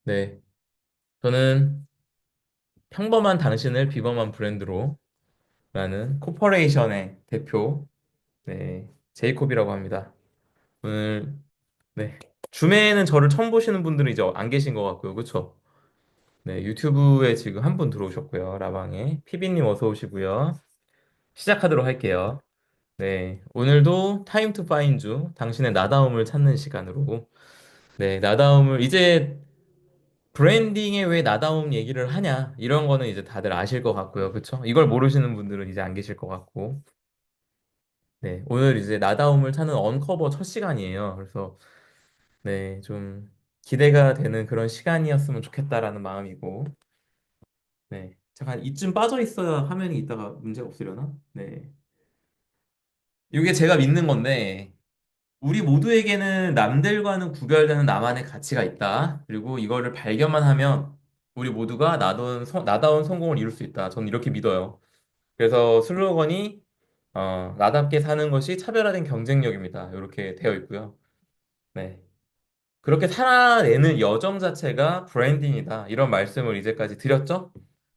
네, 저는 평범한 당신을 비범한 브랜드로 라는 코퍼레이션의 대표, 네, 제이콥이라고 합니다. 오늘, 네, 줌에는 저를 처음 보시는 분들은 이제 안 계신 것 같고요. 그쵸? 네, 유튜브에 지금 한 분 들어오셨고요. 라방에. 피비님 어서 오시고요. 시작하도록 할게요. 네, 오늘도 타임 투 파인주, 당신의 나다움을 찾는 시간으로, 네, 나다움을 이제 브랜딩에 왜 나다움 얘기를 하냐? 이런 거는 이제 다들 아실 것 같고요. 그쵸? 이걸 모르시는 분들은 이제 안 계실 것 같고. 네. 오늘 이제 나다움을 찾는 언커버 첫 시간이에요. 그래서, 네. 좀 기대가 되는 그런 시간이었으면 좋겠다라는 마음이고. 네. 잠깐 이쯤 빠져 있어야 화면이 있다가 문제가 없으려나? 네. 이게 제가 믿는 건데, 우리 모두에게는 남들과는 구별되는 나만의 가치가 있다. 그리고 이거를 발견만 하면 우리 모두가 나다운 성공을 이룰 수 있다. 저는 이렇게 믿어요. 그래서 슬로건이 나답게 사는 것이 차별화된 경쟁력입니다. 이렇게 되어 있고요. 네. 그렇게 살아내는 여정 자체가 브랜딩이다. 이런 말씀을 이제까지 드렸죠?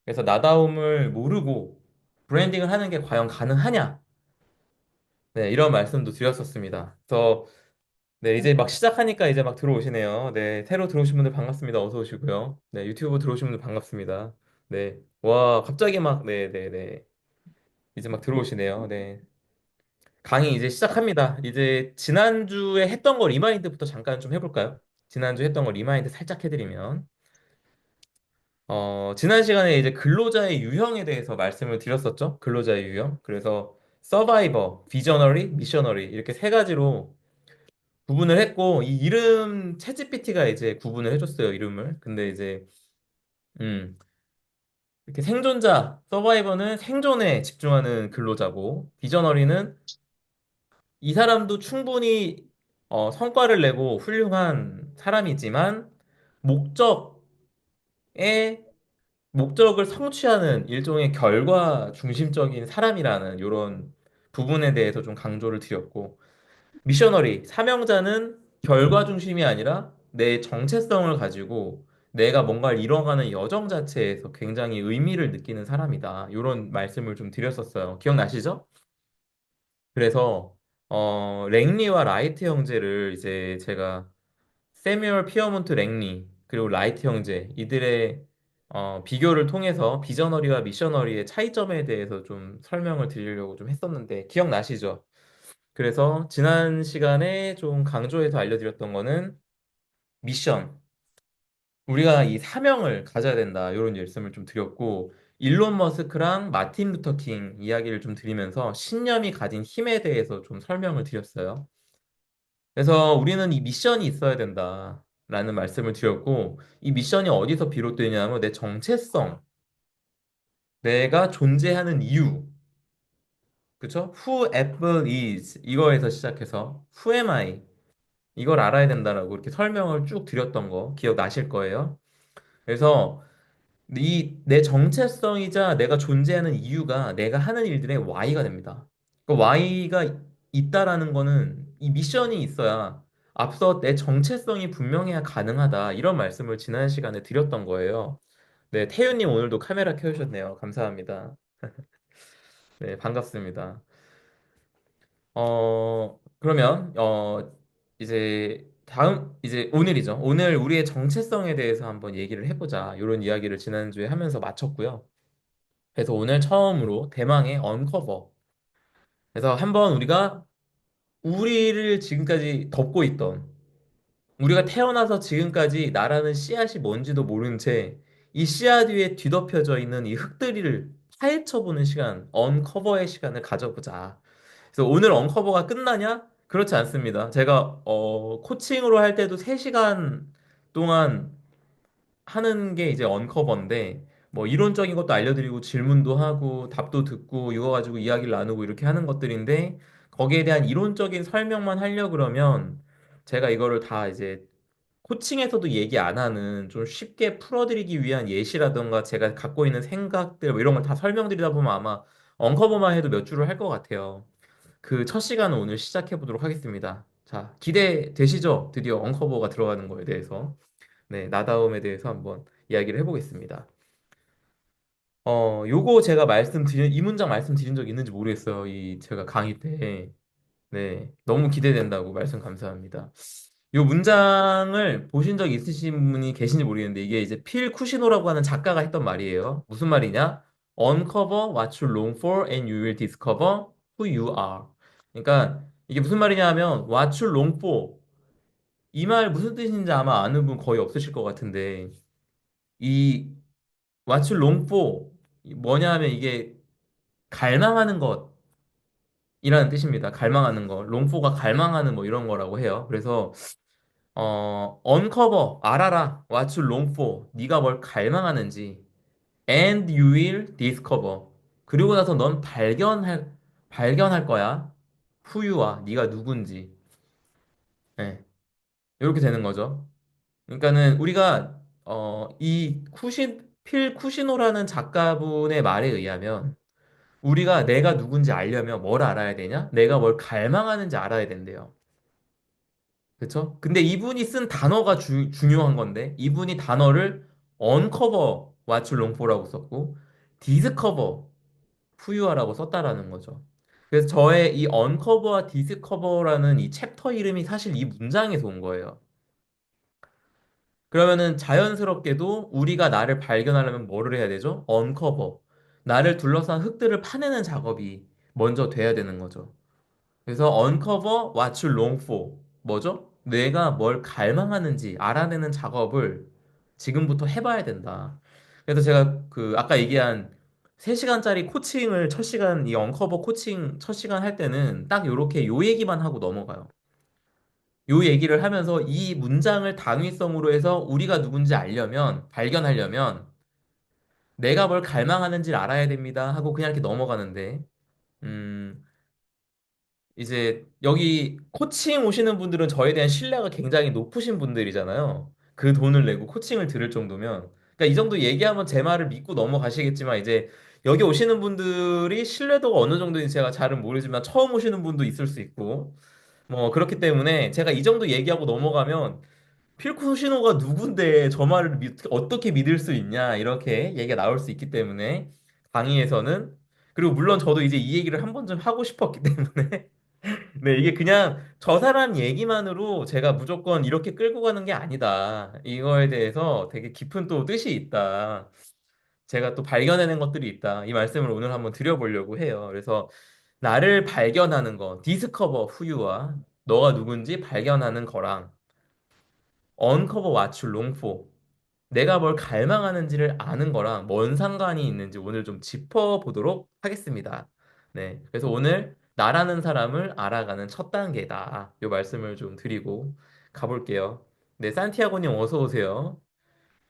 그래서 나다움을 모르고 브랜딩을 하는 게 과연 가능하냐? 네, 이런 말씀도 드렸었습니다. 그래서 네, 이제 막 시작하니까 이제 막 들어오시네요. 네, 새로 들어오신 분들 반갑습니다. 어서 오시고요. 네, 유튜브 들어오신 분들 반갑습니다. 네, 와, 갑자기 막, 네, 네, 네. 이제 막 들어오시네요. 네. 강의 이제 시작합니다. 이제 지난주에 했던 거 리마인드부터 잠깐 좀 해볼까요? 지난주 했던 거 리마인드 살짝 해드리면, 지난 시간에 이제 근로자의 유형에 대해서 말씀을 드렸었죠? 근로자의 유형. 그래서 서바이버, 비저너리, 미셔너리 이렇게 세 가지로 구분을 했고, 이 이름 챗GPT가 이제 구분을 해줬어요, 이름을. 근데 이제, 음, 이렇게 생존자, 서바이버는 생존에 집중하는 근로자고, 비저너리는 이 사람도 충분히 성과를 내고 훌륭한 사람이지만 목적에 목적을 성취하는 일종의 결과 중심적인 사람이라는 이런 부분에 대해서 좀 강조를 드렸고 미셔너리 사명자는 결과 중심이 아니라 내 정체성을 가지고 내가 뭔가를 이뤄가는 여정 자체에서 굉장히 의미를 느끼는 사람이다. 이런 말씀을 좀 드렸었어요. 기억나시죠? 그래서 랭리와 라이트 형제를 이제 제가 세뮤얼 피어몬트 랭리 그리고 라이트 형제 이들의 비교를 통해서 비저너리와 미셔너리의 차이점에 대해서 좀 설명을 드리려고 좀 했었는데 기억나시죠? 그래서 지난 시간에 좀 강조해서 알려드렸던 거는 미션 우리가 이 사명을 가져야 된다 이런 말씀을 좀 드렸고 일론 머스크랑 마틴 루터 킹 이야기를 좀 드리면서 신념이 가진 힘에 대해서 좀 설명을 드렸어요. 그래서 우리는 이 미션이 있어야 된다라는 말씀을 드렸고 이 미션이 어디서 비롯되냐면 내 정체성, 내가 존재하는 이유, 그쵸? Who Apple is 이거에서 시작해서 Who am I 이걸 알아야 된다라고 이렇게 설명을 쭉 드렸던 거 기억나실 거예요. 그래서 이 내 정체성이자 내가 존재하는 이유가 내가 하는 일들의 Y가 됩니다. 그 Y가 있다라는 거는 이 미션이 있어야 앞서 내 정체성이 분명해야 가능하다. 이런 말씀을 지난 시간에 드렸던 거예요. 네, 태윤님 오늘도 카메라 켜주셨네요. 감사합니다. 네, 반갑습니다. 그러면, 이제 이제 오늘이죠. 오늘 우리의 정체성에 대해서 한번 얘기를 해보자. 이런 이야기를 지난주에 하면서 마쳤고요. 그래서 오늘 처음으로 대망의 언커버. 그래서 한번 우리가 우리를 지금까지 덮고 있던 우리가 태어나서 지금까지 나라는 씨앗이 뭔지도 모른 채 이 씨앗 위에 뒤덮여져 있는 이 흙들이를 파헤쳐보는 시간, 언커버의 시간을 가져보자. 그래서 오늘 언커버가 끝나냐? 그렇지 않습니다. 제가 코칭으로 할 때도 3시간 동안 하는 게 이제 언커버인데 뭐 이론적인 것도 알려드리고 질문도 하고 답도 듣고 이거 가지고 이야기를 나누고 이렇게 하는 것들인데 거기에 대한 이론적인 설명만 하려 그러면 제가 이거를 다 이제 코칭에서도 얘기 안 하는 좀 쉽게 풀어드리기 위한 예시라던가 제가 갖고 있는 생각들 뭐 이런 걸 다 설명드리다 보면 아마 언커버만 해도 몇 줄을 할 것 같아요. 그 첫 시간은 오늘 시작해 보도록 하겠습니다. 자, 기대되시죠? 드디어 언커버가 들어가는 거에 대해서. 네, 나다움에 대해서 한번 이야기를 해보겠습니다. 요거 제가 이 문장 말씀드린 적 있는지 모르겠어요. 제가 강의 때. 네, 너무 기대된다고 말씀 감사합니다. 요 문장을 보신 적 있으신 분이 계신지 모르겠는데 이게 이제 필 쿠시노라고 하는 작가가 했던 말이에요. 무슨 말이냐? Uncover what you long for and you will discover who you are. 그러니까 이게 무슨 말이냐 하면 what you long for 이 말 무슨 뜻인지 아마 아는 분 거의 없으실 것 같은데 이 what you long for 뭐냐 하면 이게 갈망하는 것이라는 뜻입니다. 갈망하는 거. long for가 갈망하는 뭐 이런 거라고 해요. 그래서 uncover, 알아라. What you long for. 네가 뭘 갈망하는지. And you will discover. 그리고 나서 넌 발견할 거야. Who you are. 네가 누군지. 네, 이렇게 되는 거죠. 그러니까는 우리가, 필 쿠시노라는 작가분의 말에 의하면, 우리가 내가 누군지 알려면 뭘 알아야 되냐? 내가 뭘 갈망하는지 알아야 된대요. 그쵸? 근데 이분이 쓴 단어가 중요한 건데, 이분이 단어를 uncover what you long for라고 썼고, discover who you are라고 썼다라는 거죠. 그래서 저의 이 uncover와 discover라는 이 챕터 이름이 사실 이 문장에서 온 거예요. 그러면은 자연스럽게도 우리가 나를 발견하려면 뭐를 해야 되죠? uncover. 나를 둘러싼 흙들을 파내는 작업이 먼저 돼야 되는 거죠. 그래서 uncover what you long for. 뭐죠? 내가 뭘 갈망하는지 알아내는 작업을 지금부터 해봐야 된다. 그래서 제가 그 아까 얘기한 3시간짜리 코칭을 첫 시간, 이 언커버 코칭 첫 시간 할 때는 딱 요렇게 요 얘기만 하고 넘어가요. 요 얘기를 하면서 이 문장을 당위성으로 해서 우리가 누군지 알려면, 발견하려면 내가 뭘 갈망하는지를 알아야 됩니다 하고 그냥 이렇게 넘어가는데, 음, 이제 여기 코칭 오시는 분들은 저에 대한 신뢰가 굉장히 높으신 분들이잖아요. 그 돈을 내고 코칭을 들을 정도면. 그러니까 이 정도 얘기하면 제 말을 믿고 넘어가시겠지만 이제 여기 오시는 분들이 신뢰도가 어느 정도인지 제가 잘은 모르지만 처음 오시는 분도 있을 수 있고 뭐 그렇기 때문에 제가 이 정도 얘기하고 넘어가면 필쿠시노가 누군데 저 말을 어떻게 믿을 수 있냐 이렇게 얘기가 나올 수 있기 때문에 강의에서는 그리고 물론 저도 이제 이 얘기를 한 번쯤 하고 싶었기 때문에 네, 이게 그냥 저 사람 얘기만으로 제가 무조건 이렇게 끌고 가는 게 아니다. 이거에 대해서 되게 깊은 또 뜻이 있다. 제가 또 발견해낸 것들이 있다. 이 말씀을 오늘 한번 드려보려고 해요. 그래서 나를 발견하는 거, 디스커버 후유와 너가 누군지 발견하는 거랑 언커버 왓츠 롱포 내가 뭘 갈망하는지를 아는 거랑 뭔 상관이 있는지 오늘 좀 짚어보도록 하겠습니다. 네. 그래서 오늘 나라는 사람을 알아가는 첫 단계다. 이 말씀을 좀 드리고 가볼게요. 네, 산티아고님 어서 오세요.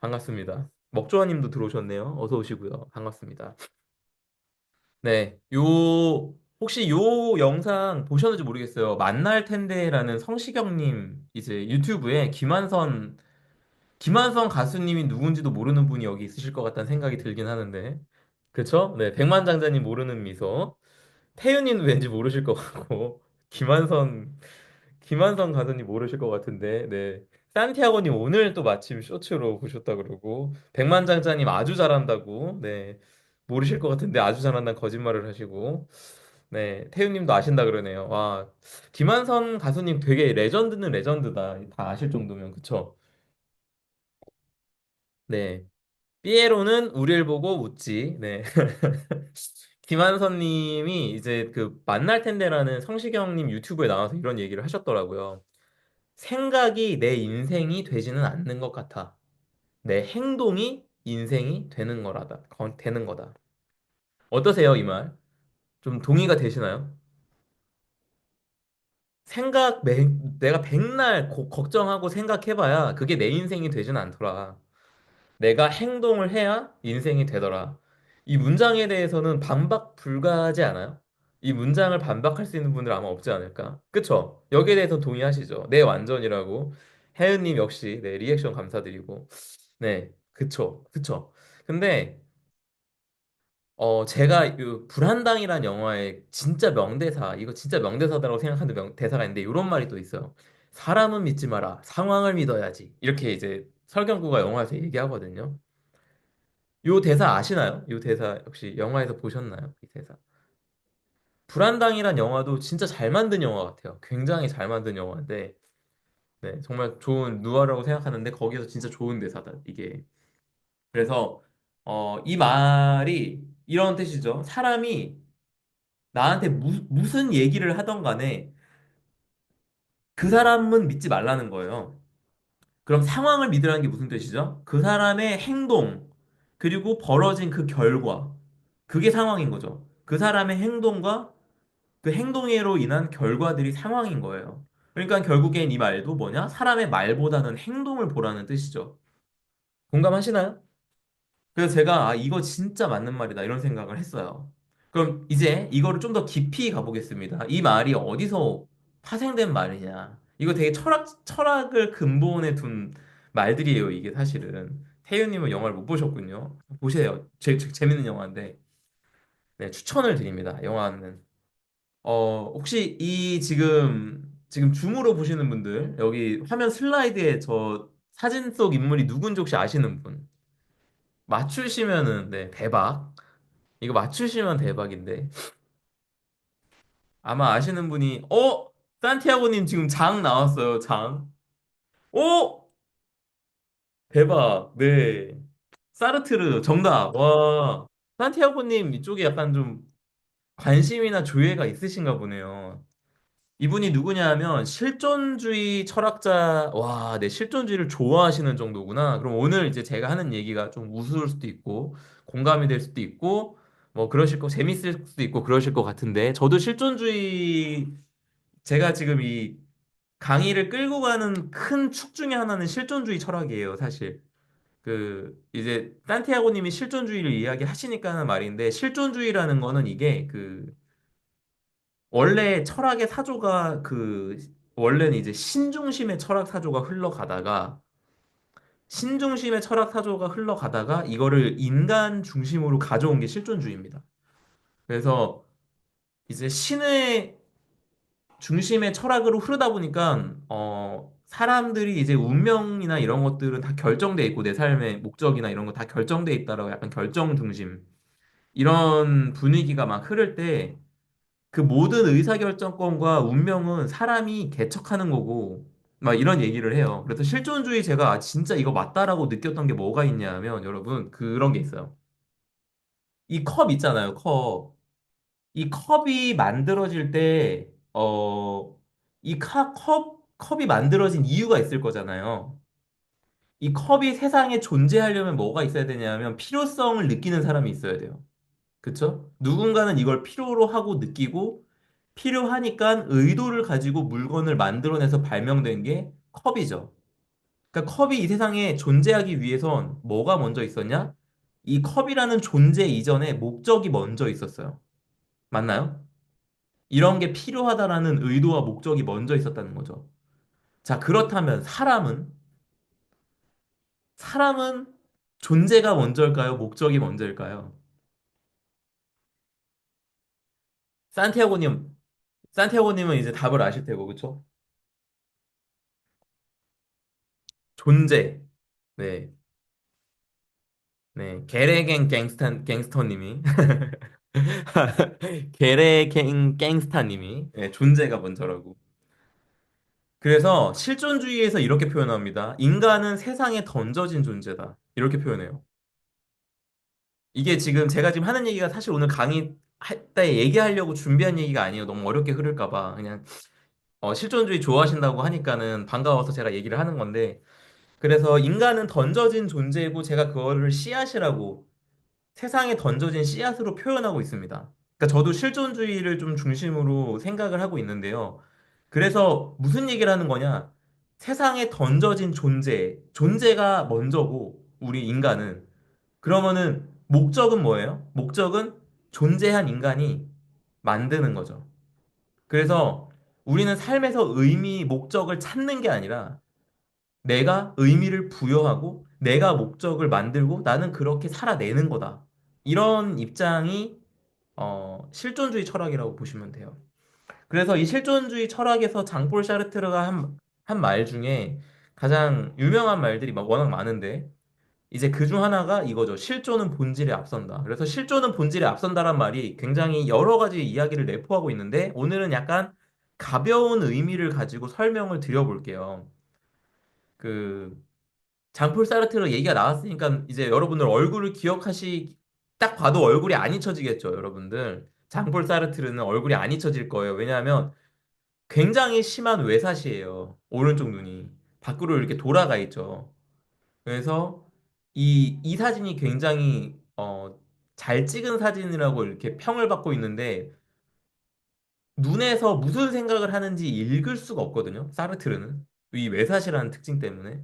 반갑습니다. 먹조아님도 들어오셨네요. 어서 오시고요. 반갑습니다. 네, 혹시 요 영상 보셨는지 모르겠어요. 만날 텐데라는 성시경님 이제 유튜브에 김한선 가수님이 누군지도 모르는 분이 여기 있으실 것 같다는 생각이 들긴 하는데. 그쵸? 네, 백만장자님 모르는 미소. 태윤님 왠지 모르실 것 같고. 김한선 가수님 모르실 것 같은데. 네. 산티아고님 오늘 또 마침 쇼츠로 보셨다 그러고. 백만장자님 아주 잘한다고. 네. 모르실 것 같은데 아주 잘한다는 거짓말을 하시고. 네. 태윤님도 아신다 그러네요. 와. 김한선 가수님 되게 레전드는 레전드다. 다 아실 정도면. 그쵸? 네. 삐에로는 우리를 보고 웃지. 네. 김한선 님이 이제 그 만날 텐데라는 성시경 님 유튜브에 나와서 이런 얘기를 하셨더라고요. 생각이 내 인생이 되지는 않는 것 같아. 내 행동이 인생이 되는 거다. 어떠세요, 이 말? 좀 동의가 되시나요? 내가 백날 걱정하고 생각해봐야 그게 내 인생이 되진 않더라. 내가 행동을 해야 인생이 되더라. 이 문장에 대해서는 반박 불가하지 않아요? 이 문장을 반박할 수 있는 분들 아마 없지 않을까? 그쵸? 여기에 대해서 동의하시죠? 네, 완전이라고. 혜은님 역시, 네, 리액션 감사드리고. 네, 그쵸. 근데, 제가 이 불한당이라는 영화의 진짜 명대사, 이거 진짜 명대사다라고 생각하는 대사가 있는데, 이런 말이 또 있어요. 사람은 믿지 마라. 상황을 믿어야지. 이렇게 이제 설경구가 영화에서 얘기하거든요. 요 대사 아시나요? 요 대사 혹시 영화에서 보셨나요? 이 대사. 불안당이란 영화도 진짜 잘 만든 영화 같아요. 굉장히 잘 만든 영화인데, 네, 정말 좋은 누아라고 생각하는데 거기서 진짜 좋은 대사다 이게. 그래서 이 말이 이런 뜻이죠. 사람이 나한테 무슨 얘기를 하던 간에 그 사람은 믿지 말라는 거예요. 그럼 상황을 믿으라는 게 무슨 뜻이죠? 그 사람의 행동, 그리고 벌어진 그 결과. 그게 상황인 거죠. 그 사람의 행동과 그 행동으로 인한 결과들이 상황인 거예요. 그러니까 결국엔 이 말도 뭐냐? 사람의 말보다는 행동을 보라는 뜻이죠. 공감하시나요? 그래서 제가 이거 진짜 맞는 말이다 이런 생각을 했어요. 그럼 이제 이거를 좀 더 깊이 가보겠습니다. 이 말이 어디서 파생된 말이냐? 이거 되게 철학을 근본에 둔 말들이에요. 이게 사실은. 태윤님은 영화를 못 보셨군요. 보세요. 재밌는 영화인데. 네, 추천을 드립니다. 영화는. 혹시 이 지금 줌으로 보시는 분들, 여기 화면 슬라이드에 저 사진 속 인물이 누군지 혹시 아시는 분? 맞추시면은, 네, 대박. 이거 맞추시면 대박인데. 아마 아시는 분이, 산티아고님 지금 장 나왔어요, 장. 오! 대박. 네. 사르트르, 정답. 와. 산티아고님 이쪽에 약간 좀 관심이나 조예가 있으신가 보네요. 이분이 누구냐 하면 실존주의 철학자, 와, 네, 실존주의를 좋아하시는 정도구나. 그럼 오늘 이제 제가 하는 얘기가 좀 우스울 수도 있고, 공감이 될 수도 있고, 뭐 그러실 거, 재밌을 수도 있고, 그러실 것 같은데, 저도 실존주의, 제가 지금 이 강의를 끌고 가는 큰 축 중에 하나는 실존주의 철학이에요, 사실. 이제, 산티아고 님이 실존주의를 이야기하시니까 하는 말인데, 실존주의라는 거는 이게 원래 철학의 사조가 원래는 이제 신중심의 철학 사조가 흘러가다가 신중심의 철학 사조가 흘러가다가 이거를 인간 중심으로 가져온 게 실존주의입니다. 그래서 이제 신의 중심의 철학으로 흐르다 보니까 사람들이 이제 운명이나 이런 것들은 다 결정돼 있고 내 삶의 목적이나 이런 거 다 결정돼 있다라고 약간 결정 중심 이런 분위기가 막 흐를 때 그 모든 의사결정권과 운명은 사람이 개척하는 거고, 막 이런 얘기를 해요. 그래서 실존주의 제가 진짜 이거 맞다라고 느꼈던 게 뭐가 있냐면, 여러분, 그런 게 있어요. 이 컵 있잖아요, 컵. 이 컵이 만들어질 때, 컵이 만들어진 이유가 있을 거잖아요. 이 컵이 세상에 존재하려면 뭐가 있어야 되냐면, 필요성을 느끼는 사람이 있어야 돼요. 그쵸? 누군가는 이걸 필요로 하고 느끼고 필요하니까 의도를 가지고 물건을 만들어내서 발명된 게 컵이죠. 그러니까 컵이 이 세상에 존재하기 위해선 뭐가 먼저 있었냐? 이 컵이라는 존재 이전에 목적이 먼저 있었어요. 맞나요? 이런 게 필요하다라는 의도와 목적이 먼저 있었다는 거죠. 자, 그렇다면 사람은 존재가 먼저일까요? 목적이 먼저일까요? 산티아고님, 산티아고님은 이제 답을 아실 테고, 그쵸? 존재. 네. 네. 게레갱 갱스터님이. 게레갱 갱스타님이. 네, 존재가 먼저라고. 그래서 실존주의에서 이렇게 표현합니다. 인간은 세상에 던져진 존재다. 이렇게 표현해요. 이게 제가 지금 하는 얘기가 사실 오늘 강의 할 때 얘기하려고 준비한 얘기가 아니에요. 너무 어렵게 흐를까 봐. 그냥 실존주의 좋아하신다고 하니까는 반가워서 제가 얘기를 하는 건데 그래서 인간은 던져진 존재이고 제가 그거를 씨앗이라고 세상에 던져진 씨앗으로 표현하고 있습니다. 그러니까 저도 실존주의를 좀 중심으로 생각을 하고 있는데요. 그래서 무슨 얘기를 하는 거냐? 세상에 던져진 존재가 먼저고, 우리 인간은. 그러면은 목적은 뭐예요? 목적은 존재한 인간이 만드는 거죠. 그래서 우리는 삶에서 목적을 찾는 게 아니라 내가 의미를 부여하고 내가 목적을 만들고 나는 그렇게 살아내는 거다. 이런 입장이 실존주의 철학이라고 보시면 돼요. 그래서 이 실존주의 철학에서 장폴 샤르트르가 한 말 중에 가장 유명한 말들이 막 워낙 많은데 이제 그 중 하나가 이거죠. 실존은 본질에 앞선다. 그래서 실존은 본질에 앞선다란 말이 굉장히 여러 가지 이야기를 내포하고 있는데 오늘은 약간 가벼운 의미를 가지고 설명을 드려볼게요. 그 장폴 사르트르 얘기가 나왔으니까 이제 여러분들 얼굴을 딱 봐도 얼굴이 안 잊혀지겠죠, 여러분들. 장폴 사르트르는 얼굴이 안 잊혀질 거예요. 왜냐하면 굉장히 심한 외사시예요. 오른쪽 눈이 밖으로 이렇게 돌아가 있죠. 그래서 이 사진이 굉장히 잘 찍은 사진이라고 이렇게 평을 받고 있는데 눈에서 무슨 생각을 하는지 읽을 수가 없거든요. 사르트르는 이 외사시라는 특징 때문에.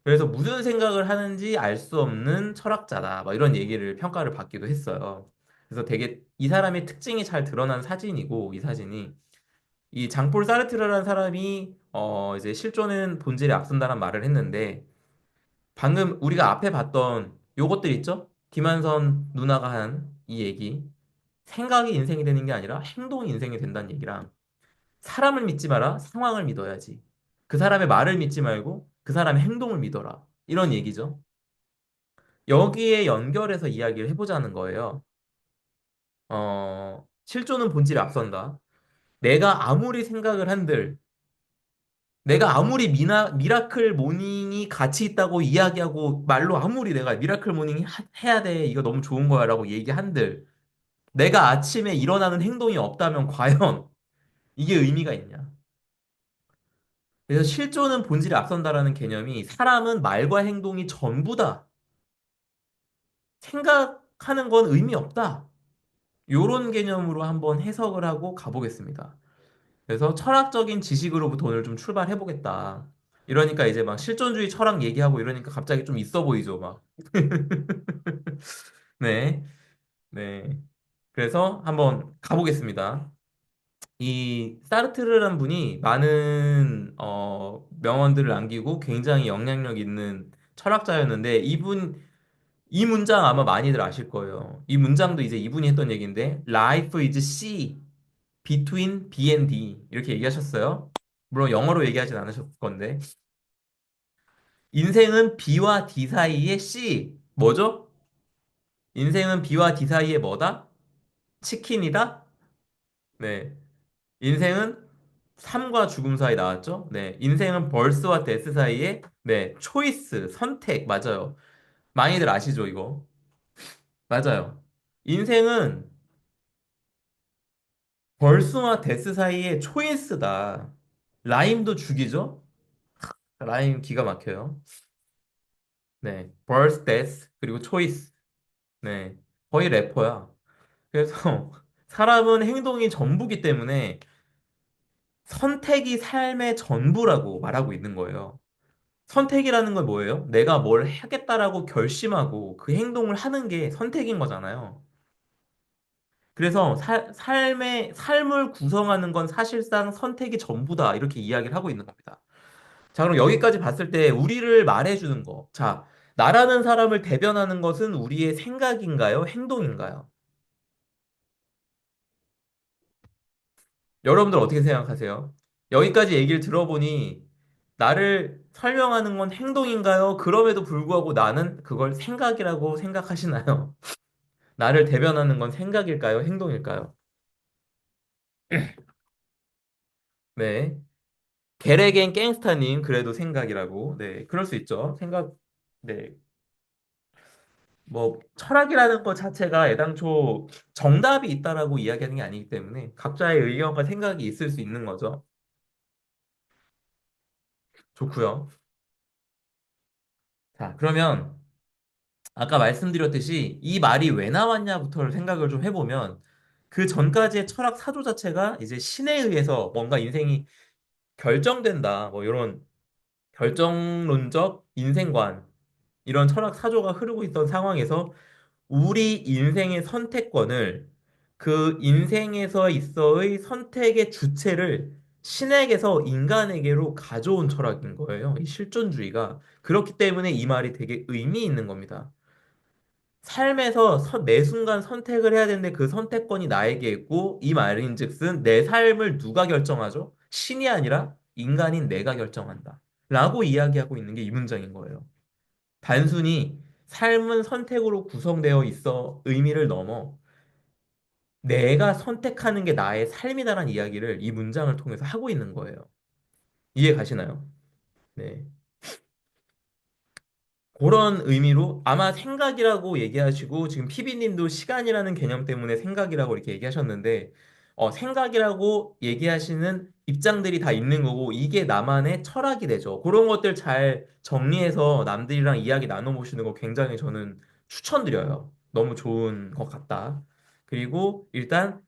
그래서 무슨 생각을 하는지 알 수 없는 철학자다. 막 이런 얘기를 평가를 받기도 했어요. 그래서 되게 이 사람의 특징이 잘 드러난 사진이고 이 사진이 이 장폴 사르트르라는 사람이 이제 실존은 본질에 앞선다는 말을 했는데 방금 우리가 앞에 봤던 요것들 있죠? 김한선 누나가 한 이 얘기. 생각이 인생이 되는 게 아니라 행동이 인생이 된다는 얘기랑 사람을 믿지 마라, 상황을 믿어야지. 그 사람의 말을 믿지 말고 그 사람의 행동을 믿어라. 이런 얘기죠. 여기에 연결해서 이야기를 해보자는 거예요. 실존은 본질에 앞선다. 내가 아무리 생각을 한들 내가 아무리 미라클 모닝이 가치 있다고 이야기하고 말로 아무리 내가 미라클 모닝 해야 돼. 이거 너무 좋은 거야 라고 얘기한들 내가 아침에 일어나는 행동이 없다면 과연 이게 의미가 있냐? 그래서 실존은 본질에 앞선다라는 개념이 사람은 말과 행동이 전부다. 생각하는 건 의미 없다. 요런 개념으로 한번 해석을 하고 가보겠습니다. 그래서 철학적인 지식으로부터 오늘 좀 출발해 보겠다. 이러니까 이제 막 실존주의 철학 얘기하고 이러니까 갑자기 좀 있어 보이죠, 막. 네, 네. 그래서 한번 가보겠습니다. 이 사르트르란 분이 많은 명언들을 남기고 굉장히 영향력 있는 철학자였는데 이 문장 아마 많이들 아실 거예요. 이 문장도 이제 이분이 했던 얘기인데 Life is C between B and D 이렇게 얘기하셨어요. 물론 영어로 얘기하진 않으셨을 건데 인생은 B와 D 사이의 C 뭐죠? 인생은 B와 D 사이의 뭐다? 치킨이다? 네. 인생은 삶과 죽음 사이 나왔죠? 네. 인생은 벌스와 데스 사이에 네. 초이스, 선택 맞아요. 많이들 아시죠, 이거? 맞아요. 인생은 벌스와 데스 사이에 초이스다. 라임도 죽이죠? 라임 기가 막혀요. 네. 벌스, 데스, 그리고 초이스. 네. 거의 래퍼야. 그래서 사람은 행동이 전부기 때문에 선택이 삶의 전부라고 말하고 있는 거예요. 선택이라는 건 뭐예요? 내가 뭘 하겠다라고 결심하고 그 행동을 하는 게 선택인 거잖아요. 그래서 삶을 구성하는 건 사실상 선택이 전부다. 이렇게 이야기를 하고 있는 겁니다. 자, 그럼 여기까지 봤을 때 우리를 말해주는 거. 자, 나라는 사람을 대변하는 것은 우리의 생각인가요? 행동인가요? 여러분들 어떻게 생각하세요? 여기까지 얘기를 들어보니 나를 설명하는 건 행동인가요? 그럼에도 불구하고 나는 그걸 생각이라고 생각하시나요? 나를 대변하는 건 생각일까요? 행동일까요? 네. 게레겐 갱스타님, 그래도 생각이라고. 네. 그럴 수 있죠. 네. 뭐, 철학이라는 것 자체가 애당초 정답이 있다라고 이야기하는 게 아니기 때문에 각자의 의견과 생각이 있을 수 있는 거죠. 좋고요. 자, 그러면 아까 말씀드렸듯이 이 말이 왜 나왔냐부터를 생각을 좀 해보면 그 전까지의 철학 사조 자체가 이제 신에 의해서 뭔가 인생이 결정된다. 뭐 이런 결정론적 인생관 이런 철학 사조가 흐르고 있던 상황에서 우리 인생의 선택권을 그 인생에서 있어의 선택의 주체를 신에게서 인간에게로 가져온 철학인 거예요. 이 실존주의가. 그렇기 때문에 이 말이 되게 의미 있는 겁니다. 삶에서 매 순간 선택을 해야 되는데 그 선택권이 나에게 있고 이 말인즉슨 내 삶을 누가 결정하죠? 신이 아니라 인간인 내가 결정한다. 라고 이야기하고 있는 게 이 문장인 거예요. 단순히 삶은 선택으로 구성되어 있어 의미를 넘어 내가 선택하는 게 나의 삶이다라는 이야기를 이 문장을 통해서 하고 있는 거예요. 이해 가시나요? 네. 그런 의미로 아마 생각이라고 얘기하시고 지금 피비님도 시간이라는 개념 때문에 생각이라고 이렇게 얘기하셨는데 생각이라고 얘기하시는 입장들이 다 있는 거고 이게 나만의 철학이 되죠. 그런 것들 잘 정리해서 남들이랑 이야기 나눠보시는 거 굉장히 저는 추천드려요. 너무 좋은 것 같다. 그리고 일단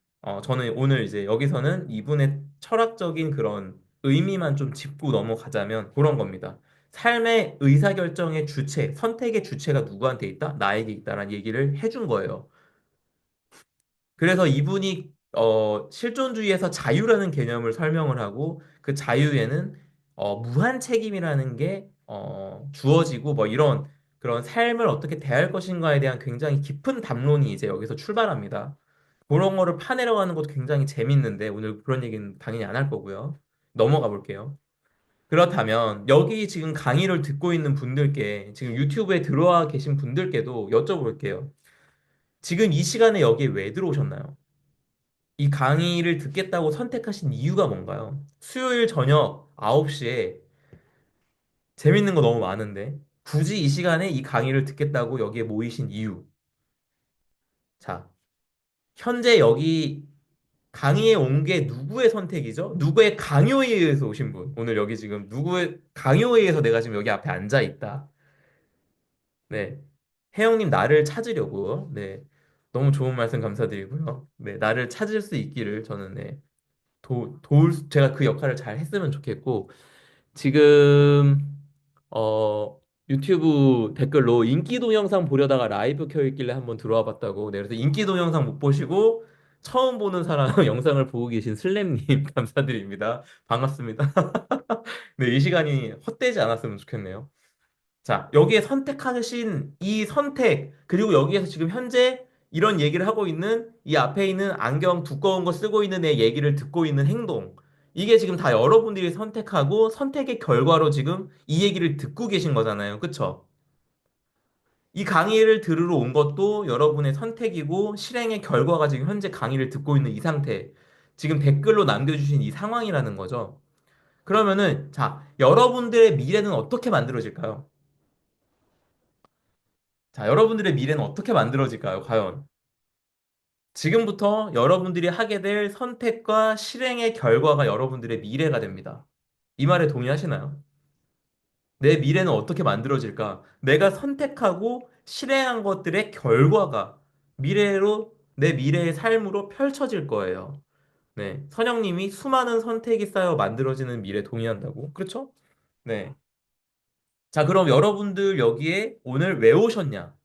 저는 오늘 이제 여기서는 이분의 철학적인 그런 의미만 좀 짚고 넘어가자면 그런 겁니다. 삶의 의사결정의 주체, 선택의 주체가 누구한테 있다? 나에게 있다라는 얘기를 해준 거예요. 그래서 이분이 실존주의에서 자유라는 개념을 설명을 하고 그 자유에는 무한 책임이라는 게 주어지고 뭐 이런 그런 삶을 어떻게 대할 것인가에 대한 굉장히 깊은 담론이 이제 여기서 출발합니다. 그런 거를 파내려가는 것도 굉장히 재밌는데 오늘 그런 얘기는 당연히 안 할 거고요. 넘어가 볼게요. 그렇다면 여기 지금 강의를 듣고 있는 분들께 지금 유튜브에 들어와 계신 분들께도 여쭤볼게요. 지금 이 시간에 여기에 왜 들어오셨나요? 이 강의를 듣겠다고 선택하신 이유가 뭔가요? 수요일 저녁 9시에 재밌는 거 너무 많은데 굳이 이 시간에 이 강의를 듣겠다고 여기에 모이신 이유. 자, 현재 여기 강의에 온 게 누구의 선택이죠? 누구의 강요에 의해서 오신 분. 오늘 여기 지금 누구의 강요에 의해서 내가 지금 여기 앞에 앉아 있다. 네. 혜영님 나를 찾으려고. 네. 너무 좋은 말씀 감사드리고요. 네. 나를 찾을 수 있기를 저는 네. 제가 그 역할을 잘 했으면 좋겠고, 지금, 어, 유튜브 댓글로 인기 동영상 보려다가 라이브 켜 있길래 한번 들어와 봤다고. 네. 그래서 인기 동영상 못 보시고, 처음 보는 사람 영상을 보고 계신 슬램님 감사드립니다. 반갑습니다. 네. 이 시간이 헛되지 않았으면 좋겠네요. 자, 여기에 선택하신 이 선택, 그리고 여기에서 지금 현재 이런 얘기를 하고 있는 이 앞에 있는 안경 두꺼운 거 쓰고 있는 애 얘기를 듣고 있는 행동. 이게 지금 다 여러분들이 선택하고 선택의 결과로 지금 이 얘기를 듣고 계신 거잖아요. 그쵸? 이 강의를 들으러 온 것도 여러분의 선택이고 실행의 결과가 지금 현재 강의를 듣고 있는 이 상태. 지금 댓글로 남겨주신 이 상황이라는 거죠. 그러면은, 자, 여러분들의 미래는 어떻게 만들어질까요? 자, 여러분들의 미래는 어떻게 만들어질까요, 과연? 지금부터 여러분들이 하게 될 선택과 실행의 결과가 여러분들의 미래가 됩니다. 이 말에 동의하시나요? 내 미래는 어떻게 만들어질까? 내가 선택하고 실행한 것들의 결과가 미래로, 내 미래의 삶으로 펼쳐질 거예요. 네. 선영님이 수많은 선택이 쌓여 만들어지는 미래 동의한다고? 그렇죠? 네. 자, 그럼 여러분들 여기에 오늘 왜 오셨냐?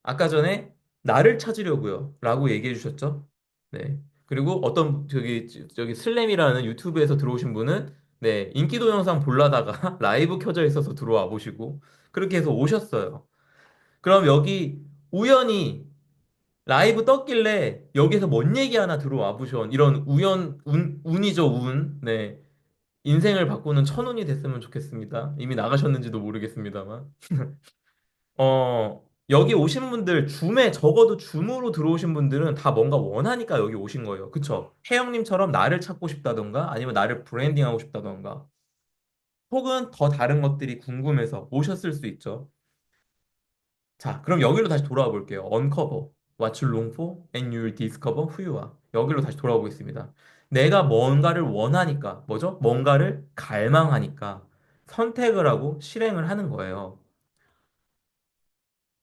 아까 전에 나를 찾으려고요. 라고 얘기해 주셨죠? 네. 그리고 어떤 저기 슬램이라는 유튜브에서 들어오신 분은 네, 인기도 영상 보려다가 라이브 켜져 있어서 들어와 보시고 그렇게 해서 오셨어요. 그럼 여기 우연히 라이브 떴길래 여기서 뭔 얘기 하나 들어와 보션 이런 운이죠, 운. 네. 인생을 바꾸는 천운이 됐으면 좋겠습니다. 이미 나가셨는지도 모르겠습니다만. 여기 오신 분들, 적어도 줌으로 들어오신 분들은 다 뭔가 원하니까 여기 오신 거예요. 그쵸? 혜영님처럼 나를 찾고 싶다던가, 아니면 나를 브랜딩하고 싶다던가, 혹은 더 다른 것들이 궁금해서 오셨을 수 있죠. 자, 그럼 여기로 다시 돌아와 볼게요. Uncover. What you long for and you'll discover who you are. 여기로 다시 돌아와 보겠습니다. 내가 뭔가를 원하니까, 뭐죠? 뭔가를 갈망하니까 선택을 하고 실행을 하는 거예요.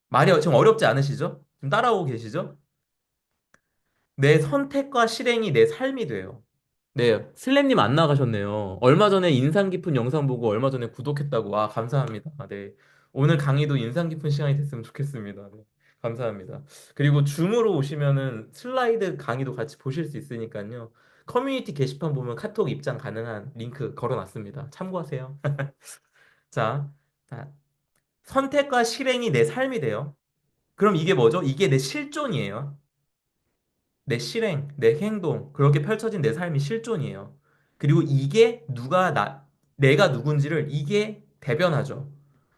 말이 지금 어렵지 않으시죠? 지금 따라오고 계시죠? 내 선택과 실행이 내 삶이 돼요. 네, 슬램님 안 나가셨네요. 얼마 전에 인상 깊은 영상 보고 얼마 전에 구독했다고. 아, 감사합니다. 네. 오늘 강의도 인상 깊은 시간이 됐으면 좋겠습니다. 네. 감사합니다. 그리고 줌으로 오시면은 슬라이드 강의도 같이 보실 수 있으니까요. 커뮤니티 게시판 보면 카톡 입장 가능한 링크 걸어놨습니다. 참고하세요. 자, 자, 선택과 실행이 내 삶이 돼요. 그럼 이게 뭐죠? 이게 내 실존이에요. 내 실행, 내 행동, 그렇게 펼쳐진 내 삶이 실존이에요. 그리고 이게 내가 누군지를 이게 대변하죠.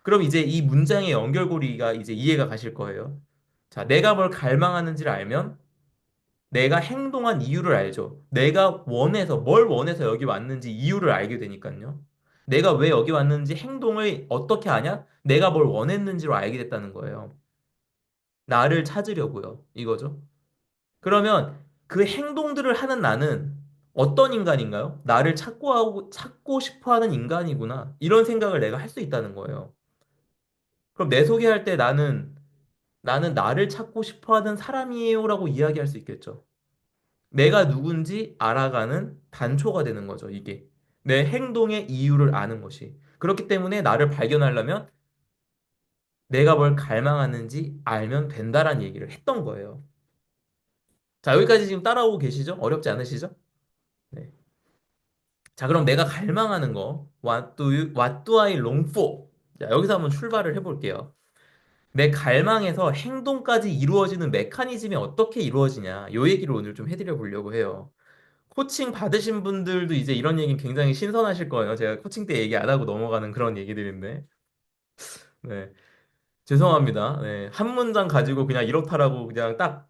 그럼 이제 이 문장의 연결고리가 이제 이해가 가실 거예요. 자, 내가 뭘 갈망하는지를 알면 내가 행동한 이유를 알죠. 내가 원해서, 뭘 원해서 여기 왔는지 이유를 알게 되니까요. 내가 왜 여기 왔는지 행동을 어떻게 하냐? 내가 뭘 원했는지로 알게 됐다는 거예요. 나를 찾으려고요. 이거죠. 그러면 그 행동들을 하는 나는 어떤 인간인가요? 나를 찾고 싶어 하는 인간이구나. 이런 생각을 내가 할 수 있다는 거예요. 그럼 내 소개할 때 나는 나를 찾고 싶어 하는 사람이에요라고 이야기할 수 있겠죠. 내가 누군지 알아가는 단초가 되는 거죠, 이게. 내 행동의 이유를 아는 것이. 그렇기 때문에 나를 발견하려면 내가 뭘 갈망하는지 알면 된다라는 얘기를 했던 거예요. 자, 여기까지 지금 따라오고 계시죠? 어렵지 않으시죠? 네. 자, 그럼 내가 갈망하는 거, what do I long for? 자, 여기서 한번 출발을 해볼게요. 내 갈망에서 행동까지 이루어지는 메커니즘이 어떻게 이루어지냐, 요 얘기를 오늘 좀 해드려 보려고 해요. 코칭 받으신 분들도 이제 이런 얘기 굉장히 신선하실 거예요. 제가 코칭 때 얘기 안 하고 넘어가는 그런 얘기들인데. 네. 죄송합니다. 네. 한 문장 가지고 그냥 이렇다라고 그냥 딱,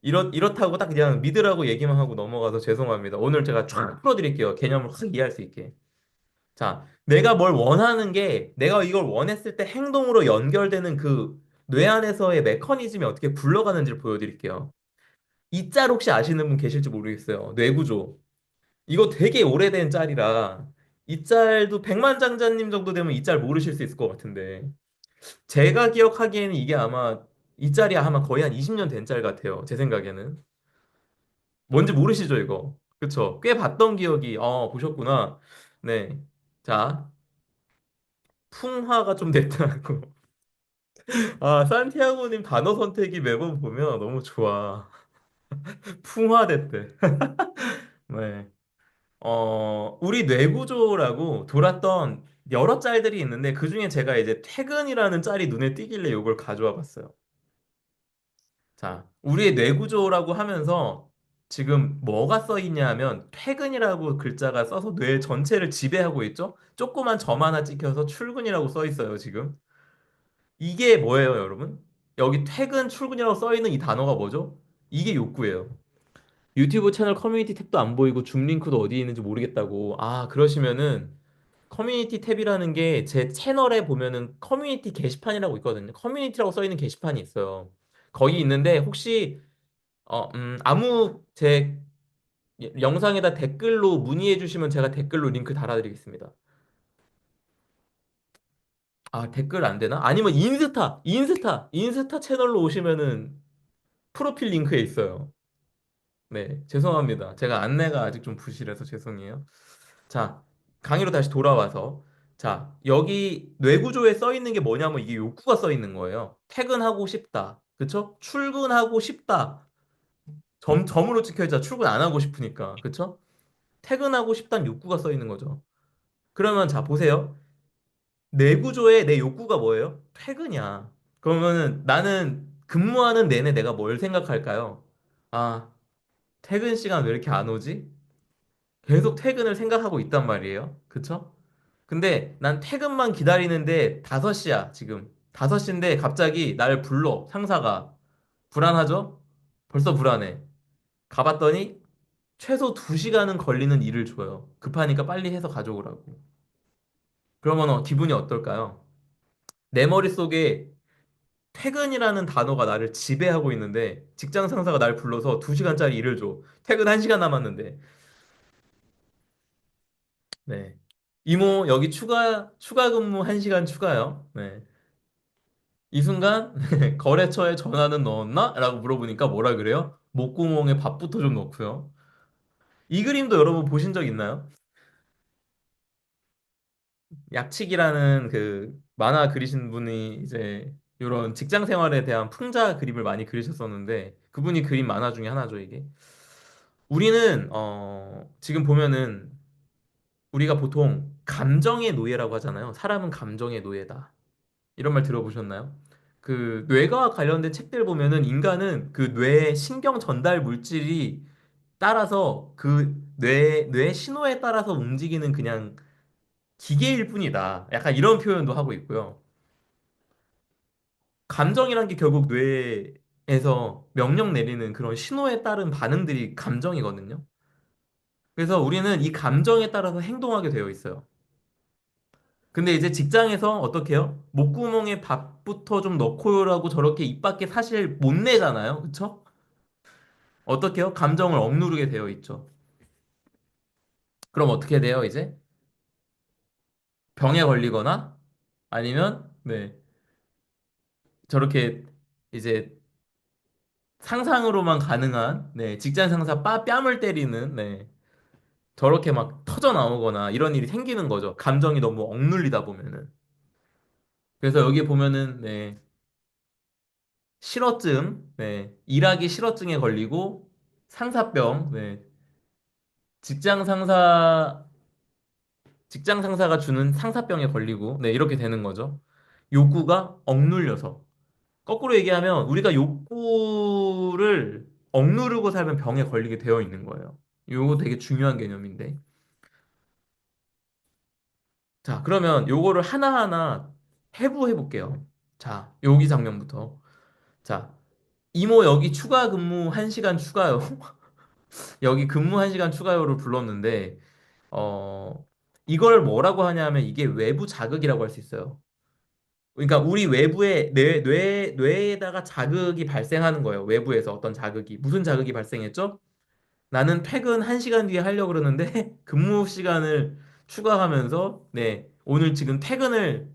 이렇다고 딱 그냥 믿으라고 얘기만 하고 넘어가서 죄송합니다. 오늘 제가 쫙 풀어드릴게요. 개념을 확 이해할 수 있게. 자, 내가 뭘 원하는 게 내가 이걸 원했을 때 행동으로 연결되는 그 뇌 안에서의 메커니즘이 어떻게 굴러가는지를 보여드릴게요. 이 짤 혹시 아시는 분 계실지 모르겠어요. 뇌구조. 이거 되게 오래된 짤이라 이 짤도 백만장자님 정도 되면 이 짤 모르실 수 있을 것 같은데 제가 기억하기에는 이게 아마 이 짤이 아마 거의 한 20년 된 짤 같아요. 제 생각에는. 뭔지 모르시죠, 이거? 그쵸? 꽤 봤던 기억이 보셨구나. 네. 자, 풍화가 좀 됐다고. 아, 산티아고님 단어 선택이 매번 보면 너무 좋아. 풍화됐대. 네. 우리 뇌구조라고 돌았던 여러 짤들이 있는데 그중에 제가 이제 퇴근이라는 짤이 눈에 띄길래 이걸 가져와 봤어요. 자, 우리의 뇌구조라고 하면서 지금 뭐가 써 있냐 하면 퇴근이라고 글자가 써서 뇌 전체를 지배하고 있죠? 조그만 점 하나 찍혀서 출근이라고 써 있어요, 지금. 이게 뭐예요, 여러분? 여기 퇴근, 출근이라고 써 있는 이 단어가 뭐죠? 이게 욕구예요. 유튜브 채널 커뮤니티 탭도 안 보이고 줌 링크도 어디 있는지 모르겠다고. 아, 그러시면은 커뮤니티 탭이라는 게 제 채널에 보면은 커뮤니티 게시판이라고 있거든요. 커뮤니티라고 써 있는 게시판이 있어요. 거기 있는데 혹시 아무 제 영상에다 댓글로 문의해 주시면 제가 댓글로 링크 달아드리겠습니다. 아, 댓글 안 되나? 아니면 인스타 채널로 오시면은 프로필 링크에 있어요. 네, 죄송합니다. 제가 안내가 아직 좀 부실해서 죄송해요. 자, 강의로 다시 돌아와서. 자, 여기 뇌구조에 써 있는 게 뭐냐면 이게 욕구가 써 있는 거예요. 퇴근하고 싶다. 그쵸? 출근하고 싶다. 점으로 찍혀 있자 출근 안 하고 싶으니까. 그쵸? 퇴근하고 싶다는 욕구가 써 있는 거죠. 그러면 자, 보세요. 뇌구조에 내 욕구가 뭐예요? 퇴근이야. 그러면은 나는 근무하는 내내 내가 뭘 생각할까요? 아, 퇴근 시간 왜 이렇게 안 오지? 계속 퇴근을 생각하고 있단 말이에요. 그쵸? 근데 난 퇴근만 기다리는데 5시야, 지금. 5시인데 갑자기 날 불러, 상사가. 불안하죠? 벌써 불안해. 가봤더니 최소 2시간은 걸리는 일을 줘요. 급하니까 빨리 해서 가져오라고. 그러면 기분이 어떨까요? 내 머릿속에 퇴근이라는 단어가 나를 지배하고 있는데 직장 상사가 날 불러서 2시간짜리 일을 줘. 퇴근 1시간 남았는데. 네. 이모, 여기 추가 근무 1시간 추가요. 네. 이 순간 거래처에 전화는 넣었나? 라고 물어보니까 뭐라 그래요? 목구멍에 밥부터 좀 넣고요. 이 그림도 여러분 보신 적 있나요? 약칙이라는 그 만화 그리신 분이 이제 이런 직장 생활에 대한 풍자 그림을 많이 그리셨었는데 그분이 그린 만화 중에 하나죠, 이게. 우리는 지금 보면은 우리가 보통 감정의 노예라고 하잖아요. 사람은 감정의 노예다. 이런 말 들어보셨나요? 그 뇌가 관련된 책들 보면은 인간은 그 뇌의 신경 전달 물질이 따라서 그 뇌 신호에 따라서 움직이는 그냥 기계일 뿐이다. 약간 이런 표현도 하고 있고요. 감정이란 게 결국 뇌에서 명령 내리는 그런 신호에 따른 반응들이 감정이거든요. 그래서 우리는 이 감정에 따라서 행동하게 되어 있어요. 근데 이제 직장에서 어떻게 해요? 목구멍에 밥부터 좀 넣고요라고 저렇게 입 밖에 사실 못 내잖아요. 그쵸? 어떻게 해요? 감정을 억누르게 되어 있죠. 그럼 어떻게 돼요, 이제? 병에 걸리거나 아니면, 네, 저렇게 이제 상상으로만 가능한, 네, 직장 상사 뺨을 때리는, 네, 저렇게 막 터져 나오거나 이런 일이 생기는 거죠. 감정이 너무 억눌리다 보면은. 그래서 여기 보면은, 네, 실어증, 네, 일하기 실어증에 걸리고 상사병, 네, 직장 상사, 직장 상사가 주는 상사병에 걸리고, 네, 이렇게 되는 거죠. 욕구가 억눌려서. 거꾸로 얘기하면 우리가 욕구를 억누르고 살면 병에 걸리게 되어 있는 거예요. 요거 되게 중요한 개념인데. 자, 그러면 요거를 하나하나 해부해 볼게요. 자, 여기 장면부터. 자, 이모 여기 추가 근무 1시간 추가요. 여기 근무 1시간 추가요를 불렀는데, 어, 이걸 뭐라고 하냐면 이게 외부 자극이라고 할 수 있어요. 그러니까 우리 외부에 뇌에다가 자극이 발생하는 거예요. 외부에서 어떤 자극이. 무슨 자극이 발생했죠? 나는 퇴근 1시간 뒤에 하려고 그러는데 근무 시간을 추가하면서 네, 오늘 지금 퇴근을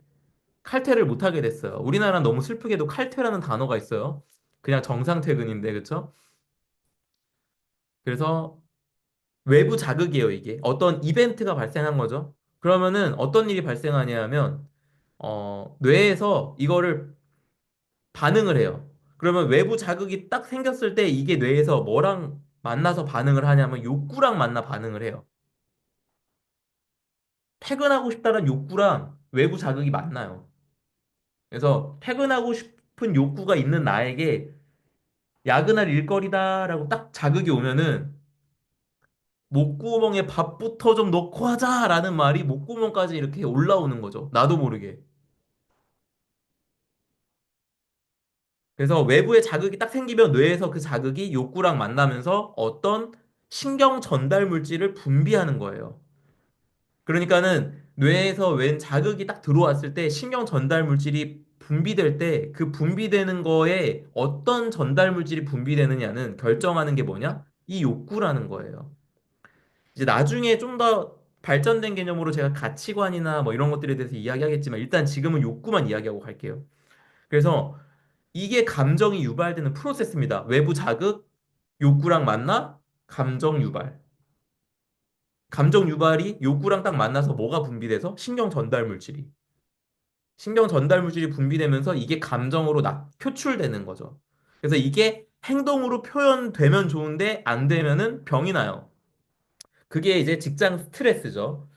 칼퇴를 못 하게 됐어요. 우리나라는 너무 슬프게도 칼퇴라는 단어가 있어요. 그냥 정상 퇴근인데, 그쵸? 그래서 외부 자극이에요, 이게. 어떤 이벤트가 발생한 거죠. 그러면은 어떤 일이 발생하냐면, 뇌에서 이거를 반응을 해요. 그러면 외부 자극이 딱 생겼을 때 이게 뇌에서 뭐랑 만나서 반응을 하냐면 욕구랑 만나 반응을 해요. 퇴근하고 싶다는 욕구랑 외부 자극이 만나요. 그래서 퇴근하고 싶은 욕구가 있는 나에게 야근할 일거리다라고 딱 자극이 오면은 목구멍에 밥부터 좀 넣고 하자라는 말이 목구멍까지 이렇게 올라오는 거죠. 나도 모르게. 그래서 외부의 자극이 딱 생기면 뇌에서 그 자극이 욕구랑 만나면서 어떤 신경 전달 물질을 분비하는 거예요. 그러니까는 뇌에서 웬 자극이 딱 들어왔을 때 신경 전달 물질이 분비될 때 그 분비되는 거에 어떤 전달 물질이 분비되느냐는 결정하는 게 뭐냐? 이 욕구라는 거예요. 이제 나중에 좀 더 발전된 개념으로 제가 가치관이나 뭐 이런 것들에 대해서 이야기하겠지만 일단 지금은 욕구만 이야기하고 갈게요. 그래서 이게 감정이 유발되는 프로세스입니다. 외부 자극, 욕구랑 만나 감정 유발. 감정 유발이 욕구랑 딱 만나서 뭐가 분비돼서 신경 전달 물질이. 신경 전달 물질이 분비되면서 이게 감정으로 표출되는 거죠. 그래서 이게 행동으로 표현되면 좋은데 안 되면은 병이 나요. 그게 이제 직장 스트레스죠.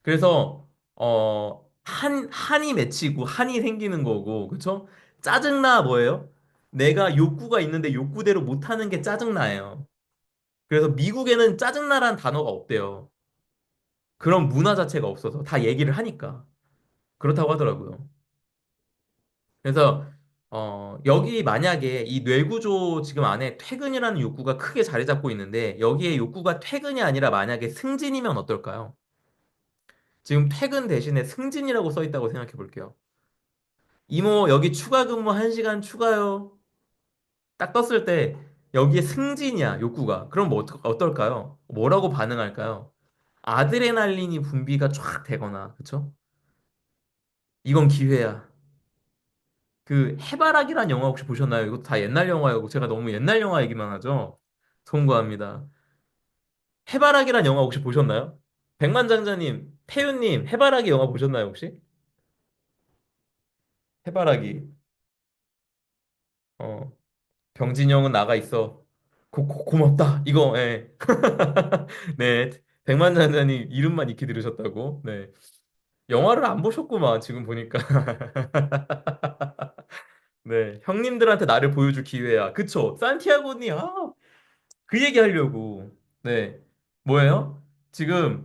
그래서 한이 맺히고 한이 생기는 거고, 그쵸? 짜증나 뭐예요? 내가 욕구가 있는데 욕구대로 못하는 게 짜증나요. 그래서 미국에는 짜증나라는 단어가 없대요. 그런 문화 자체가 없어서 다 얘기를 하니까 그렇다고 하더라고요. 그래서 여기 만약에 이 뇌구조 지금 안에 퇴근이라는 욕구가 크게 자리 잡고 있는데 여기에 욕구가 퇴근이 아니라 만약에 승진이면 어떨까요? 지금 퇴근 대신에 승진이라고 써 있다고 생각해 볼게요. 이모 여기 추가 근무 1시간 추가요. 딱 떴을 때 여기에 승진이야 욕구가. 그럼 뭐 어떨까요? 뭐라고 반응할까요? 아드레날린이 분비가 쫙 되거나 그쵸? 이건 기회야. 그 해바라기란 영화 혹시 보셨나요? 이것도 다 옛날 영화였고 제가 너무 옛날 영화 얘기만 하죠. 송구합니다. 해바라기란 영화 혹시 보셨나요? 백만장자님, 태윤님, 해바라기 영화 보셨나요 혹시? 해바라기. 어, 병진영은 나가 있어. 고맙다. 이거, 예. 네. 백만장자님 이름만 익히 들으셨다고. 네. 영화를 안 보셨구만, 지금 보니까. 네. 형님들한테 나를 보여줄 기회야. 그쵸? 산티아고니, 그 얘기 하려고. 네. 뭐예요? 지금,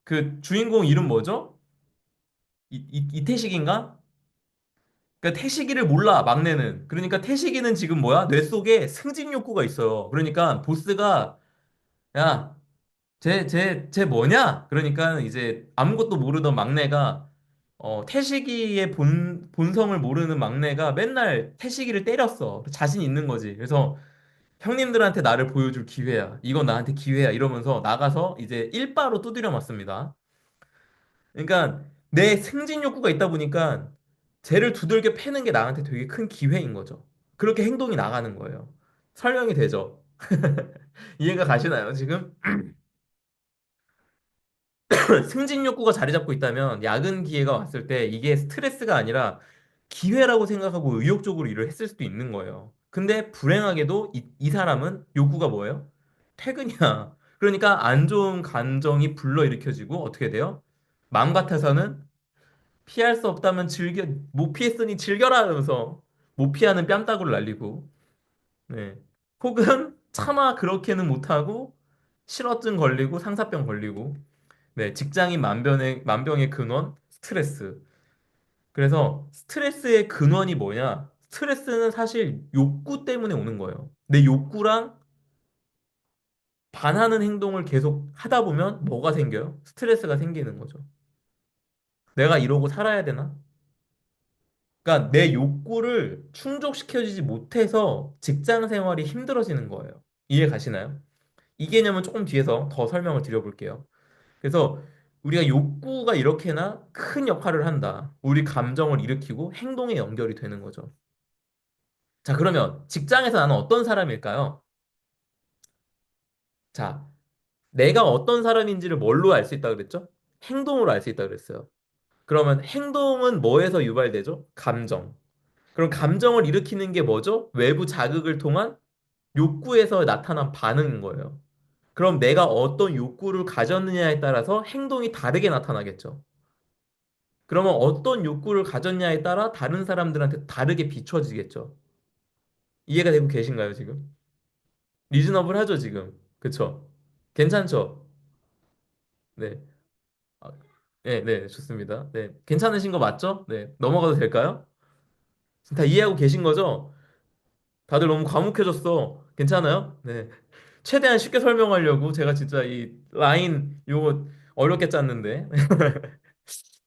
그 주인공 이름 뭐죠? 이태식인가? 그러니까 태식이를 몰라, 막내는. 그러니까 태식이는 지금 뭐야? 뇌 속에 승진 욕구가 있어요. 그러니까 보스가, 야, 쟤 뭐냐? 그러니까 이제 아무것도 모르던 막내가, 태식이의 본성을 모르는 막내가 맨날 태식이를 때렸어. 자신 있는 거지. 그래서 형님들한테 나를 보여줄 기회야. 이건 나한테 기회야. 이러면서 나가서 이제 일바로 두드려 맞습니다. 그러니까 내 승진 욕구가 있다 보니까 쟤를 두들겨 패는 게 나한테 되게 큰 기회인 거죠. 그렇게 행동이 나가는 거예요. 설명이 되죠? 이해가 가시나요, 지금? 승진 욕구가 자리 잡고 있다면 야근 기회가 왔을 때 이게 스트레스가 아니라 기회라고 생각하고 의욕적으로 일을 했을 수도 있는 거예요. 근데 불행하게도 이 사람은 욕구가 뭐예요? 퇴근이야. 그러니까 안 좋은 감정이 불러일으켜지고 어떻게 돼요? 마음 같아서는 피할 수 없다면 못 피했으니 즐겨라 하면서 못 피하는 뺨따구를 날리고, 네. 혹은 차마 그렇게는 못하고 실어증 걸리고 상사병 걸리고, 네. 직장인 만병의 근원, 스트레스. 그래서 스트레스의 근원이 뭐냐? 스트레스는 사실 욕구 때문에 오는 거예요. 내 욕구랑 반하는 행동을 계속 하다 보면 뭐가 생겨요? 스트레스가 생기는 거죠. 내가 이러고 살아야 되나? 그러니까 내 욕구를 충족시켜주지 못해서 직장 생활이 힘들어지는 거예요. 이해 가시나요? 이 개념은 조금 뒤에서 더 설명을 드려볼게요. 그래서 우리가 욕구가 이렇게나 큰 역할을 한다. 우리 감정을 일으키고 행동에 연결이 되는 거죠. 자, 그러면 직장에서 나는 어떤 사람일까요? 자, 내가 어떤 사람인지를 뭘로 알 수 있다 그랬죠? 행동으로 알 수 있다 그랬어요. 그러면 행동은 뭐에서 유발되죠? 감정. 그럼 감정을 일으키는 게 뭐죠? 외부 자극을 통한 욕구에서 나타난 반응인 거예요. 그럼 내가 어떤 욕구를 가졌느냐에 따라서 행동이 다르게 나타나겠죠. 그러면 어떤 욕구를 가졌냐에 따라 다른 사람들한테 다르게 비춰지겠죠. 이해가 되고 계신가요, 지금? 리즈너블 하죠, 지금. 그쵸? 괜찮죠? 네. 아, 네, 네, 좋습니다. 네. 괜찮으신 거 맞죠? 네. 넘어가도 될까요? 지금 다 이해하고 계신 거죠? 다들 너무 과묵해졌어. 괜찮아요? 네. 최대한 쉽게 설명하려고 제가 진짜 이 라인 요거 어렵게 짰는데.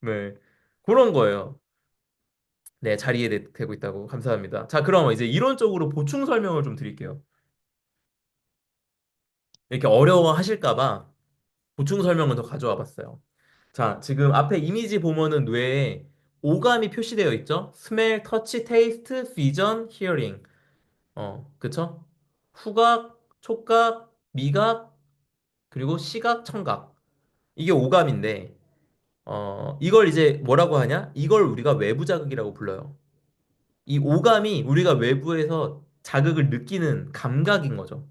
네. 그런 거예요. 네, 잘 이해되고 있다고 감사합니다. 자, 그럼 이제 이론적으로 보충 설명을 좀 드릴게요. 이렇게 어려워하실까 봐 보충 설명을 더 가져와 봤어요. 자, 지금 앞에 이미지 보면은 뇌에 오감이 표시되어 있죠? 스멜, 터치, 테이스트, 비전, 히어링. 그쵸? 후각, 촉각, 미각, 그리고 시각, 청각. 이게 오감인데, 이걸 이제 뭐라고 하냐? 이걸 우리가 외부 자극이라고 불러요. 이 오감이 우리가 외부에서 자극을 느끼는 감각인 거죠.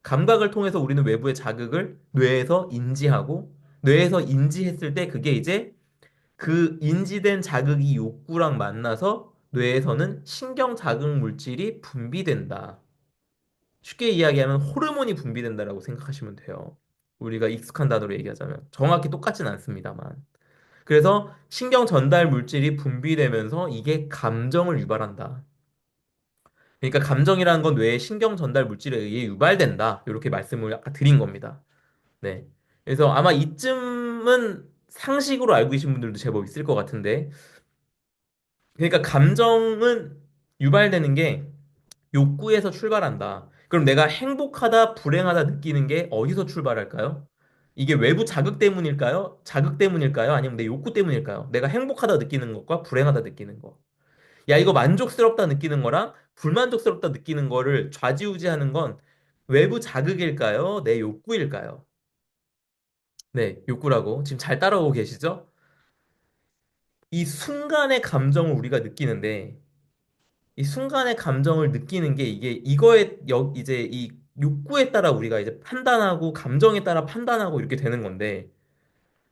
감각을 통해서 우리는 외부의 자극을 뇌에서 인지하고, 뇌에서 인지했을 때 그게 이제 그 인지된 자극이 욕구랑 만나서 뇌에서는 신경 자극 물질이 분비된다. 쉽게 이야기하면 호르몬이 분비된다라고 생각하시면 돼요. 우리가 익숙한 단어로 얘기하자면 정확히 똑같진 않습니다만. 그래서 신경 전달 물질이 분비되면서 이게 감정을 유발한다. 그러니까 감정이라는 건 뇌의 신경 전달 물질에 의해 유발된다. 이렇게 말씀을 아까 드린 겁니다. 네. 그래서 아마 이쯤은 상식으로 알고 계신 분들도 제법 있을 것 같은데. 그러니까 감정은 유발되는 게 욕구에서 출발한다. 그럼 내가 행복하다, 불행하다 느끼는 게 어디서 출발할까요? 이게 외부 자극 때문일까요? 자극 때문일까요? 아니면 내 욕구 때문일까요? 내가 행복하다 느끼는 것과 불행하다 느끼는 거. 야, 이거 만족스럽다 느끼는 거랑 불만족스럽다 느끼는 거를 좌지우지하는 건 외부 자극일까요? 내 욕구일까요? 네, 욕구라고. 지금 잘 따라오고 계시죠? 이 순간의 감정을 우리가 느끼는데, 이 순간의 감정을 느끼는 게 이게 이제 이 욕구에 따라 우리가 이제 판단하고 감정에 따라 판단하고 이렇게 되는 건데,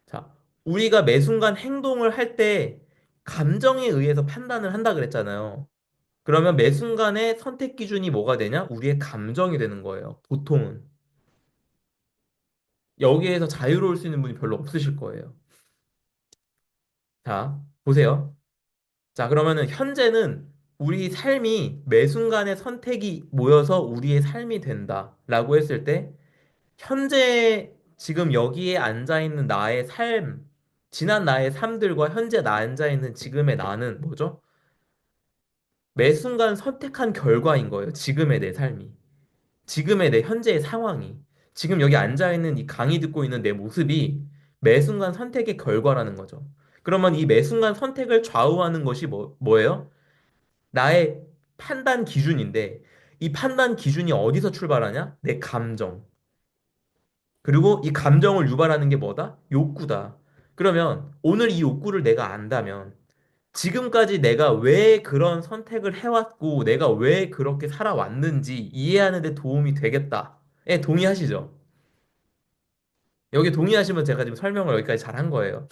자, 우리가 매 순간 행동을 할 때 감정에 의해서 판단을 한다 그랬잖아요. 그러면 매 순간의 선택 기준이 뭐가 되냐? 우리의 감정이 되는 거예요. 보통은. 여기에서 자유로울 수 있는 분이 별로 없으실 거예요. 자, 보세요. 자, 그러면은 현재는 우리 삶이 매 순간의 선택이 모여서 우리의 삶이 된다라고 했을 때, 현재 지금 여기에 앉아 있는 나의 삶, 지난 나의 삶들과 현재 나 앉아 있는 지금의 나는 뭐죠? 매 순간 선택한 결과인 거예요. 지금의 내 삶이. 지금의 내 현재의 상황이. 지금 여기 앉아 있는 이 강의 듣고 있는 내 모습이 매 순간 선택의 결과라는 거죠. 그러면 이 매 순간 선택을 좌우하는 것이 뭐예요? 나의 판단 기준인데, 이 판단 기준이 어디서 출발하냐? 내 감정. 그리고 이 감정을 유발하는 게 뭐다? 욕구다. 그러면 오늘 이 욕구를 내가 안다면 지금까지 내가 왜 그런 선택을 해왔고 내가 왜 그렇게 살아왔는지 이해하는 데 도움이 되겠다. 예, 동의하시죠? 여기 동의하시면 제가 지금 설명을 여기까지 잘 한 거예요.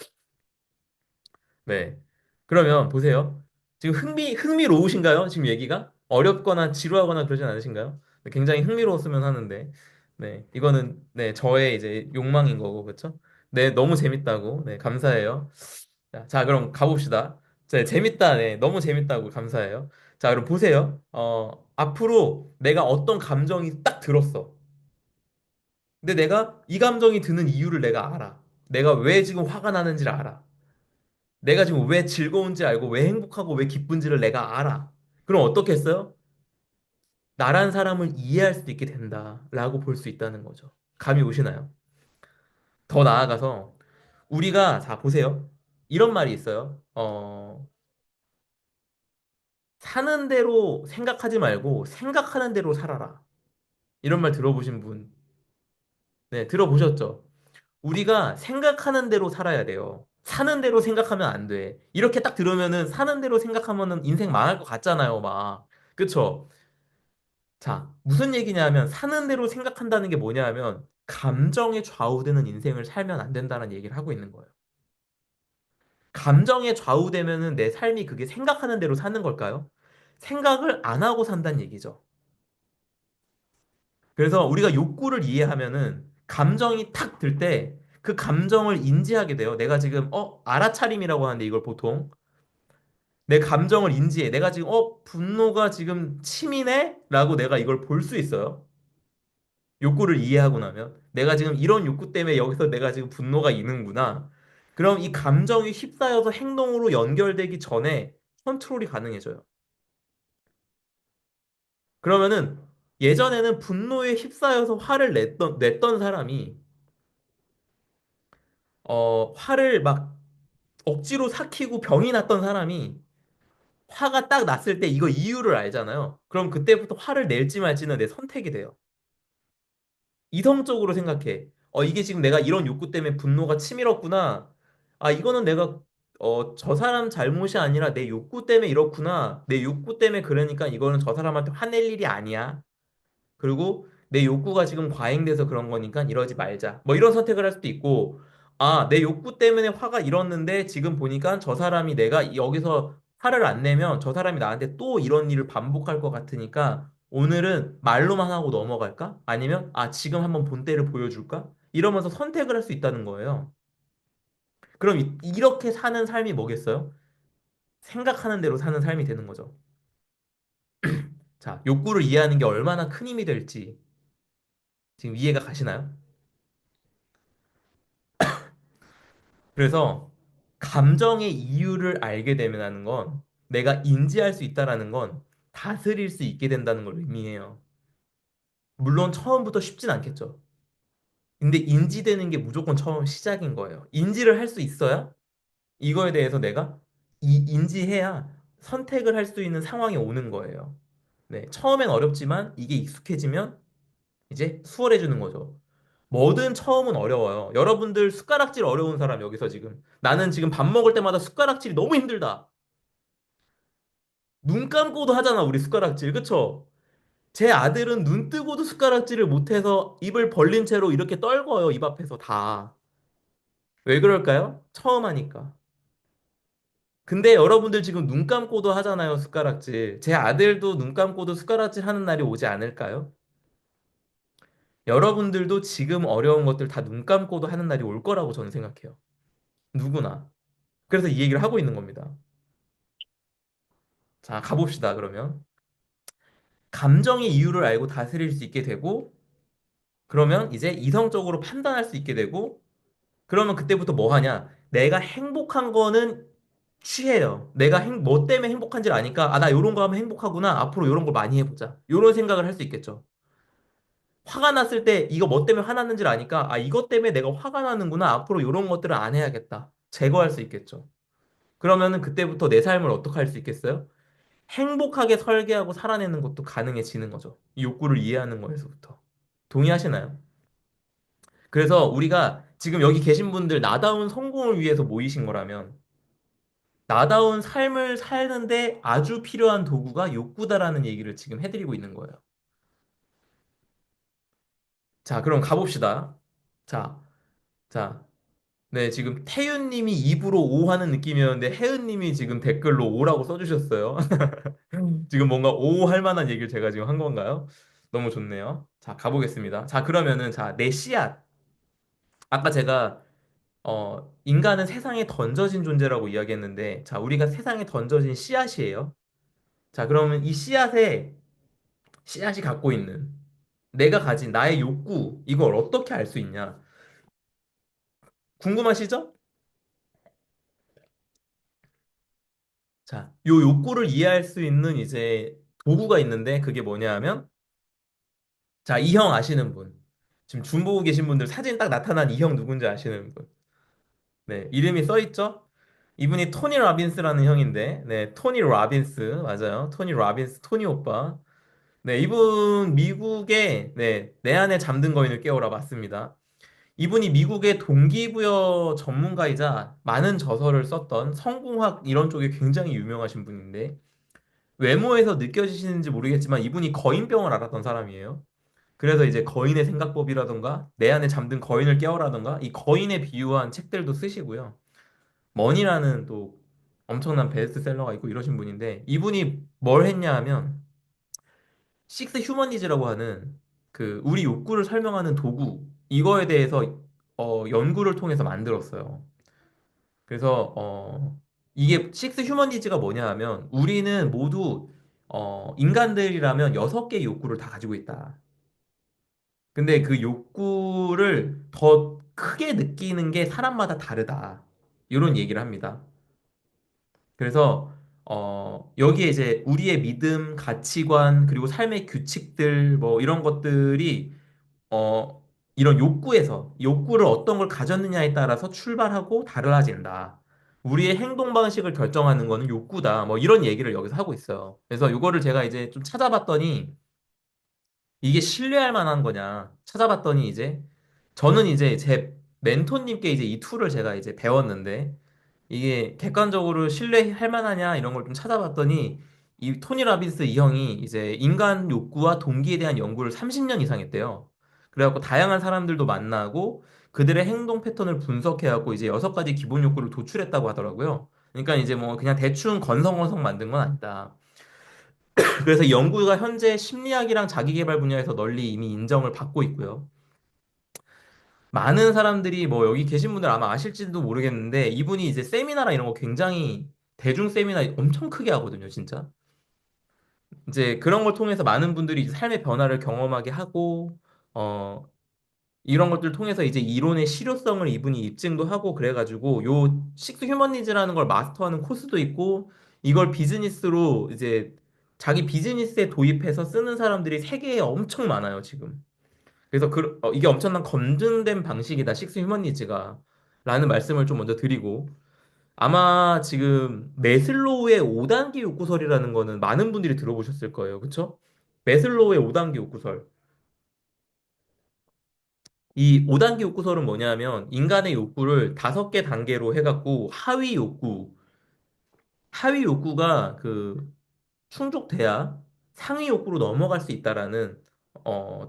네. 그러면 보세요. 지금 흥미로우신가요? 지금 얘기가? 어렵거나 지루하거나 그러진 않으신가요? 네, 굉장히 흥미로웠으면 하는데. 네. 이거는, 네, 저의 이제 욕망인 거고, 그렇죠? 네, 너무 재밌다고. 네, 감사해요. 자, 그럼 가봅시다. 자, 재밌다. 네, 너무 재밌다고 감사해요. 자, 그럼 보세요. 앞으로 내가 어떤 감정이 딱 들었어. 근데 내가 이 감정이 드는 이유를 내가 알아. 내가 왜 지금 화가 나는지를 알아. 내가 지금 왜 즐거운지 알고 왜 행복하고 왜 기쁜지를 내가 알아. 그럼 어떻게 했어요? 나란 사람을 이해할 수 있게 된다라고 볼 수 있다는 거죠. 감이 오시나요? 더 나아가서 우리가 자 보세요. 이런 말이 있어요. 사는 대로 생각하지 말고 생각하는 대로 살아라. 이런 말 들어보신 분, 네, 들어보셨죠? 우리가 생각하는 대로 살아야 돼요. 사는 대로 생각하면 안 돼. 이렇게 딱 들으면은 사는 대로 생각하면은 인생 망할 것 같잖아요, 막. 그쵸? 자, 무슨 얘기냐면 사는 대로 생각한다는 게 뭐냐면 감정에 좌우되는 인생을 살면 안 된다는 얘기를 하고 있는 거예요. 감정에 좌우되면은 내 삶이 그게 생각하는 대로 사는 걸까요? 생각을 안 하고 산다는 얘기죠. 그래서 우리가 욕구를 이해하면은 감정이 탁 들 때 그 감정을 인지하게 돼요. 내가 지금 알아차림이라고 하는데 이걸 보통 내 감정을 인지해. 내가 지금 분노가 지금 치미네? 라고 내가 이걸 볼 수 있어요. 욕구를 이해하고 나면 내가 지금 이런 욕구 때문에 여기서 내가 지금 분노가 있는구나. 그럼 이 감정이 휩싸여서 행동으로 연결되기 전에 컨트롤이 가능해져요. 그러면은 예전에는 분노에 휩싸여서 화를 냈던 사람이 화를 막 억지로 삭히고 병이 났던 사람이 화가 딱 났을 때 이거 이유를 알잖아요. 그럼 그때부터 화를 낼지 말지는 내 선택이 돼요. 이성적으로 생각해. 이게 지금 내가 이런 욕구 때문에 분노가 치밀었구나. 아, 이거는 내가, 저 사람 잘못이 아니라 내 욕구 때문에 이렇구나. 내 욕구 때문에 그러니까 이거는 저 사람한테 화낼 일이 아니야. 그리고 내 욕구가 지금 과잉돼서 그런 거니까 이러지 말자. 뭐 이런 선택을 할 수도 있고, 아, 내 욕구 때문에 화가 일었는데 지금 보니까 저 사람이 내가 여기서 화를 안 내면 저 사람이 나한테 또 이런 일을 반복할 것 같으니까 오늘은 말로만 하고 넘어갈까? 아니면, 아, 지금 한번 본때를 보여줄까? 이러면서 선택을 할 수 있다는 거예요. 그럼 이렇게 사는 삶이 뭐겠어요? 생각하는 대로 사는 삶이 되는 거죠. 자, 욕구를 이해하는 게 얼마나 큰 힘이 될지 지금 이해가 가시나요? 그래서 감정의 이유를 알게 되면 건 내가 인지할 수 있다라는 건 다스릴 수 있게 된다는 걸 의미해요. 물론 처음부터 쉽진 않겠죠. 근데 인지되는 게 무조건 처음 시작인 거예요. 인지를 할 수 있어야 이거에 대해서 내가 인지해야 선택을 할 수 있는 상황이 오는 거예요. 네, 처음엔 어렵지만 이게 익숙해지면 이제 수월해지는 거죠. 뭐든 처음은 어려워요. 여러분들 숟가락질 어려운 사람 여기서 지금 나는 지금 밥 먹을 때마다 숟가락질이 너무 힘들다. 눈 감고도 하잖아, 우리 숟가락질. 그쵸? 제 아들은 눈 뜨고도 숟가락질을 못해서 입을 벌린 채로 이렇게 떨궈요, 입 앞에서 다. 왜 그럴까요? 처음 하니까. 근데 여러분들 지금 눈 감고도 하잖아요, 숟가락질. 제 아들도 눈 감고도 숟가락질 하는 날이 오지 않을까요? 여러분들도 지금 어려운 것들 다 눈 감고도 하는 날이 올 거라고 저는 생각해요. 누구나. 그래서 이 얘기를 하고 있는 겁니다. 자, 가봅시다, 그러면. 감정의 이유를 알고 다스릴 수 있게 되고, 그러면 이제 이성적으로 판단할 수 있게 되고, 그러면 그때부터 뭐 하냐? 내가 행복한 거는 취해요. 내가 뭐 때문에 행복한지를 아니까, 아, 나 요런 거 하면 행복하구나. 앞으로 요런 걸 많이 해보자. 요런 생각을 할 수 있겠죠. 화가 났을 때 이거 뭐 때문에 화났는지를 아니까, 아, 이것 때문에 내가 화가 나는구나. 앞으로 요런 것들을 안 해야겠다. 제거할 수 있겠죠. 그러면은 그때부터 내 삶을 어떻게 할 수 있겠어요? 행복하게 설계하고 살아내는 것도 가능해지는 거죠. 이 욕구를 이해하는 거에서부터. 동의하시나요? 그래서 우리가 지금 여기 계신 분들 나다운 성공을 위해서 모이신 거라면 나다운 삶을 사는데 아주 필요한 도구가 욕구다라는 얘기를 지금 해드리고 있는 거예요. 자, 그럼 가봅시다. 자, 자, 네, 지금 태윤님이 입으로 오 하는 느낌이었는데 혜은님이 지금 댓글로 오라고 써주셨어요. 지금 뭔가 오 할 만한 얘기를 제가 지금 한 건가요? 너무 좋네요. 자, 가보겠습니다. 자, 그러면은 자, 내 씨앗. 아까 제가 인간은 세상에 던져진 존재라고 이야기했는데, 자, 우리가 세상에 던져진 씨앗이에요. 자, 그러면 이 씨앗이 갖고 있는 내가 가진 나의 욕구, 이걸 어떻게 알 수 있냐? 궁금하시죠? 자, 요 욕구를 이해할 수 있는 이제 도구가 있는데, 그게 뭐냐 하면, 자, 이 형 아시는 분. 지금 줌 보고 계신 분들 사진 딱 나타난 이 형 누군지 아시는 분. 네, 이름이 써 있죠? 이분이 토니 라빈스라는 형인데, 네, 토니 라빈스, 맞아요. 토니 라빈스, 토니 오빠. 네, 이분 미국의 네, 내 안에 잠든 거인을 깨워라 맞습니다. 이분이 미국의 동기부여 전문가이자 많은 저서를 썼던 성공학 이런 쪽에 굉장히 유명하신 분인데 외모에서 느껴지시는지 모르겠지만 이분이 거인병을 앓았던 사람이에요. 그래서 이제 거인의 생각법이라던가 내 안에 잠든 거인을 깨워라던가 이 거인에 비유한 책들도 쓰시고요. 머니라는 또 엄청난 베스트셀러가 있고 이러신 분인데 이분이 뭘 했냐 하면 식스 휴머니즈라고 하는 그 우리 욕구를 설명하는 도구 이거에 대해서 연구를 통해서 만들었어요. 그래서 이게 식스 휴머니즈가 뭐냐 하면 우리는 모두 인간들이라면 6개의 욕구를 다 가지고 있다. 근데 그 욕구를 더 크게 느끼는 게 사람마다 다르다. 이런 얘기를 합니다. 그래서 여기에 이제 우리의 믿음, 가치관, 그리고 삶의 규칙들 뭐 이런 것들이 어, 이런 욕구를 어떤 걸 가졌느냐에 따라서 출발하고 달라진다. 우리의 행동 방식을 결정하는 거는 욕구다. 뭐 이런 얘기를 여기서 하고 있어요. 그래서 이거를 제가 이제 좀 찾아봤더니 이게 신뢰할 만한 거냐 찾아봤더니 이제 저는 이제 제 멘토님께 이제 이 툴을 제가 이제 배웠는데 이게 객관적으로 신뢰할 만하냐 이런 걸 좀 찾아봤더니 이 토니 라빈스 이 형이 이제 인간 욕구와 동기에 대한 연구를 30년 이상 했대요. 그래갖고 다양한 사람들도 만나고 그들의 행동 패턴을 분석해갖고 이제 6가지 기본 욕구를 도출했다고 하더라고요. 그러니까 이제 뭐 그냥 대충 건성건성 만든 건 아니다. 그래서 이 연구가 현재 심리학이랑 자기계발 분야에서 널리 이미 인정을 받고 있고요. 많은 사람들이 뭐 여기 계신 분들 아마 아실지도 모르겠는데 이분이 이제 세미나나 이런 거 굉장히 대중 세미나 엄청 크게 하거든요, 진짜. 이제 그런 걸 통해서 많은 분들이 이제 삶의 변화를 경험하게 하고 어 이런 것들 통해서 이제 이론의 실효성을 이분이 입증도 하고 그래가지고 요 식스 휴머니즈라는 걸 마스터하는 코스도 있고 이걸 비즈니스로 이제 자기 비즈니스에 도입해서 쓰는 사람들이 세계에 엄청 많아요, 지금. 그래서 이게 엄청난 검증된 방식이다, 식스 휴머니즈가. 라는 말씀을 좀 먼저 드리고 아마 지금 메슬로우의 5단계 욕구설이라는 거는 많은 분들이 들어보셨을 거예요. 그쵸? 메슬로우의 5단계 욕구설. 이 5단계 욕구설은 뭐냐면 인간의 욕구를 5개 단계로 해갖고 하위 욕구가 그 충족돼야 상위 욕구로 넘어갈 수 있다라는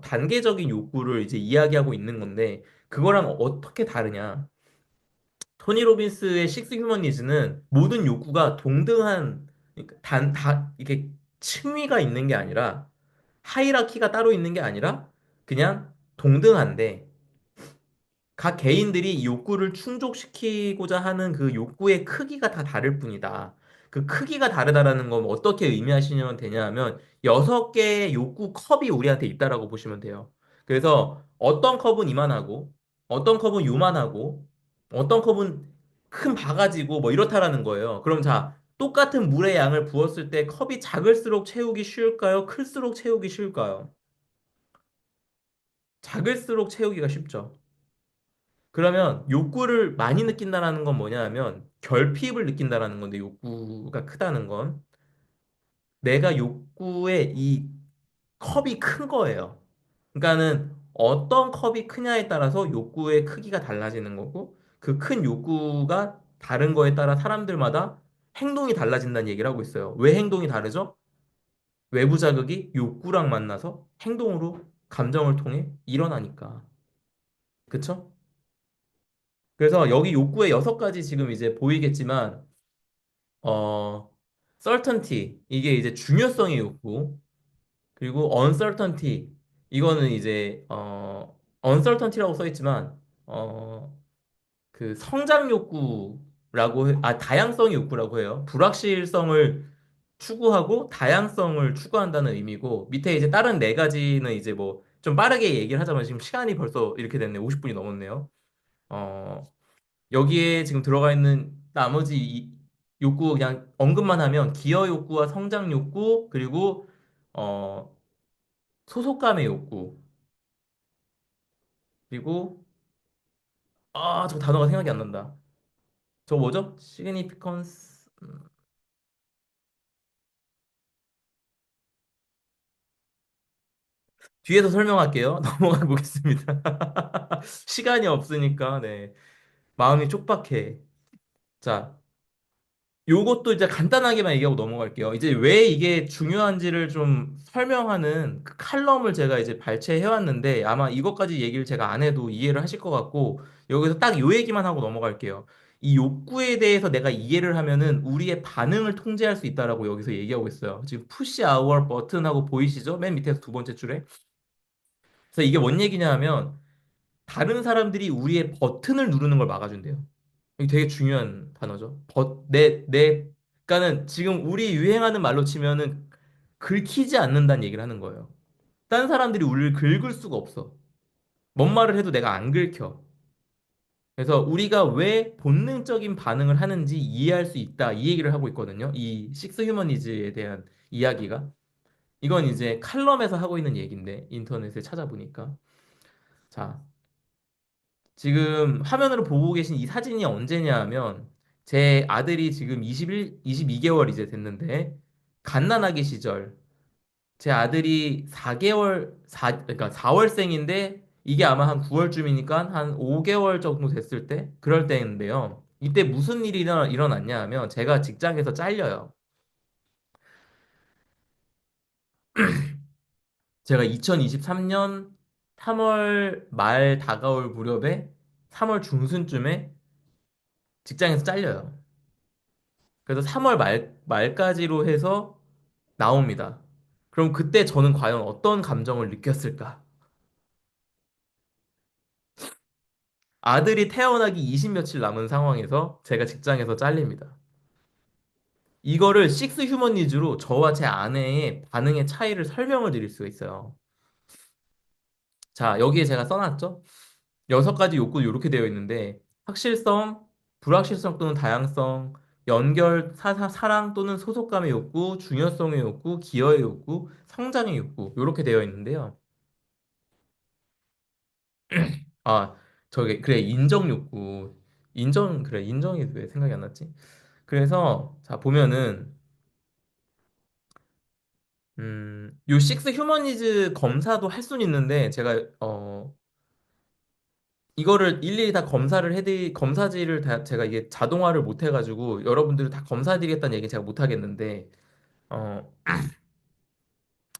단계적인 욕구를 이제 이야기하고 있는 건데 그거랑 어떻게 다르냐? 토니 로빈스의 식스 휴머니즈는 모든 욕구가 동등한 그러니까 이게 층위가 있는 게 아니라 하이라키가 따로 있는 게 아니라 그냥 동등한데 각 개인들이 이 욕구를 충족시키고자 하는 그 욕구의 크기가 다 다를 뿐이다. 그 크기가 다르다라는 건 어떻게 의미하시면 되냐 하면 여섯 개의 욕구 컵이 우리한테 있다라고 보시면 돼요. 그래서 어떤 컵은 이만하고 어떤 컵은 요만하고 어떤 컵은 큰 바가지고 뭐 이렇다라는 거예요. 그럼 자, 똑같은 물의 양을 부었을 때 컵이 작을수록 채우기 쉬울까요? 클수록 채우기 쉬울까요? 작을수록 채우기가 쉽죠. 그러면 욕구를 많이 느낀다라는 건 뭐냐 하면 결핍을 느낀다라는 건데 욕구가 크다는 건 내가 욕구의 이 컵이 큰 거예요. 그러니까는 어떤 컵이 크냐에 따라서 욕구의 크기가 달라지는 거고 그 큰 욕구가 다른 거에 따라 사람들마다 행동이 달라진다는 얘기를 하고 있어요. 왜 행동이 다르죠? 외부 자극이 욕구랑 만나서 행동으로 감정을 통해 일어나니까. 그쵸? 그래서 여기 욕구의 여섯 가지 지금 이제 보이겠지만 어, certainty 이게 이제 중요성의 욕구 그리고 uncertainty 이거는 이제 uncertainty라고 써 있지만 그 성장 욕구라고 다양성의 욕구라고 해요. 불확실성을 추구하고 다양성을 추구한다는 의미고 밑에 이제 다른 네 가지는 이제 뭐 좀 빠르게 얘기를 하자면 지금 시간이 벌써 이렇게 됐네. 50분이 넘었네요. 어, 여기에 지금 들어가 있는 나머지 욕구 그냥 언급만 하면 기여 욕구와 성장 욕구 그리고 어 소속감의 욕구 그리고 저 단어가 생각이 안 난다. 저 뭐죠? significance 뒤에서 설명할게요. 넘어가 보겠습니다. 시간이 없으니까 네 마음이 촉박해. 자 요것도 이제 간단하게만 얘기하고 넘어갈게요. 이제 왜 이게 중요한지를 좀 설명하는 그 칼럼을 제가 이제 발췌해 왔는데 아마 이것까지 얘기를 제가 안 해도 이해를 하실 것 같고 여기서 딱 요 얘기만 하고 넘어갈게요. 이 욕구에 대해서 내가 이해를 하면은 우리의 반응을 통제할 수 있다라고 여기서 얘기하고 있어요. 지금 push our button하고 보이시죠? 맨 밑에서 두 번째 줄에. 그래서 이게 뭔 얘기냐 하면 다른 사람들이 우리의 버튼을 누르는 걸 막아준대요. 이게 되게 중요한 단어죠. 그러니까는 지금 우리 유행하는 말로 치면은 긁히지 않는다는 얘기를 하는 거예요. 딴 사람들이 우리를 긁을 수가 없어. 뭔 말을 해도 내가 안 긁혀. 그래서 우리가 왜 본능적인 반응을 하는지 이해할 수 있다. 이 얘기를 하고 있거든요. 이 식스 휴머니즈에 대한 이야기가. 이건 이제 칼럼에서 하고 있는 얘기인데 인터넷에 찾아보니까. 자, 지금 화면으로 보고 계신 이 사진이 언제냐 하면 제 아들이 지금 22개월 이제 됐는데 갓난아기 시절 제 아들이 4개월, 그러니까 4월생인데 이게 아마 한 9월쯤이니까 한 5개월 정도 됐을 때 그럴 때인데요. 이때 무슨 일이 일어났냐 하면 제가 직장에서 잘려요. 제가 2023년 3월 말 다가올 무렵에 3월 중순쯤에 직장에서 잘려요. 그래서 3월 말까지로 해서 나옵니다. 그럼 그때 저는 과연 어떤 감정을 느꼈을까? 아들이 태어나기 20 며칠 남은 상황에서 제가 직장에서 잘립니다. 이거를 식스 휴머니즈로 저와 제 아내의 반응의 차이를 설명을 드릴 수가 있어요. 자, 여기에 제가 써놨죠? 여섯 가지 욕구 이렇게 되어 있는데 확실성, 불확실성 또는 다양성, 연결, 사랑 또는 소속감의 욕구, 중요성의 욕구, 기여의 욕구, 성장의 욕구 이렇게 되어 있는데요. 아, 저게 그래 인정 욕구. 그래 인정이 왜 생각이 안 났지? 그래서 자 보면은 요 식스 휴머니즈 검사도 할 수는 있는데 제가 이거를 일일이 다 검사지를 다 제가 이게 자동화를 못 해가지고 여러분들을 다 검사드리겠다는 얘기 제가 못 하겠는데 어,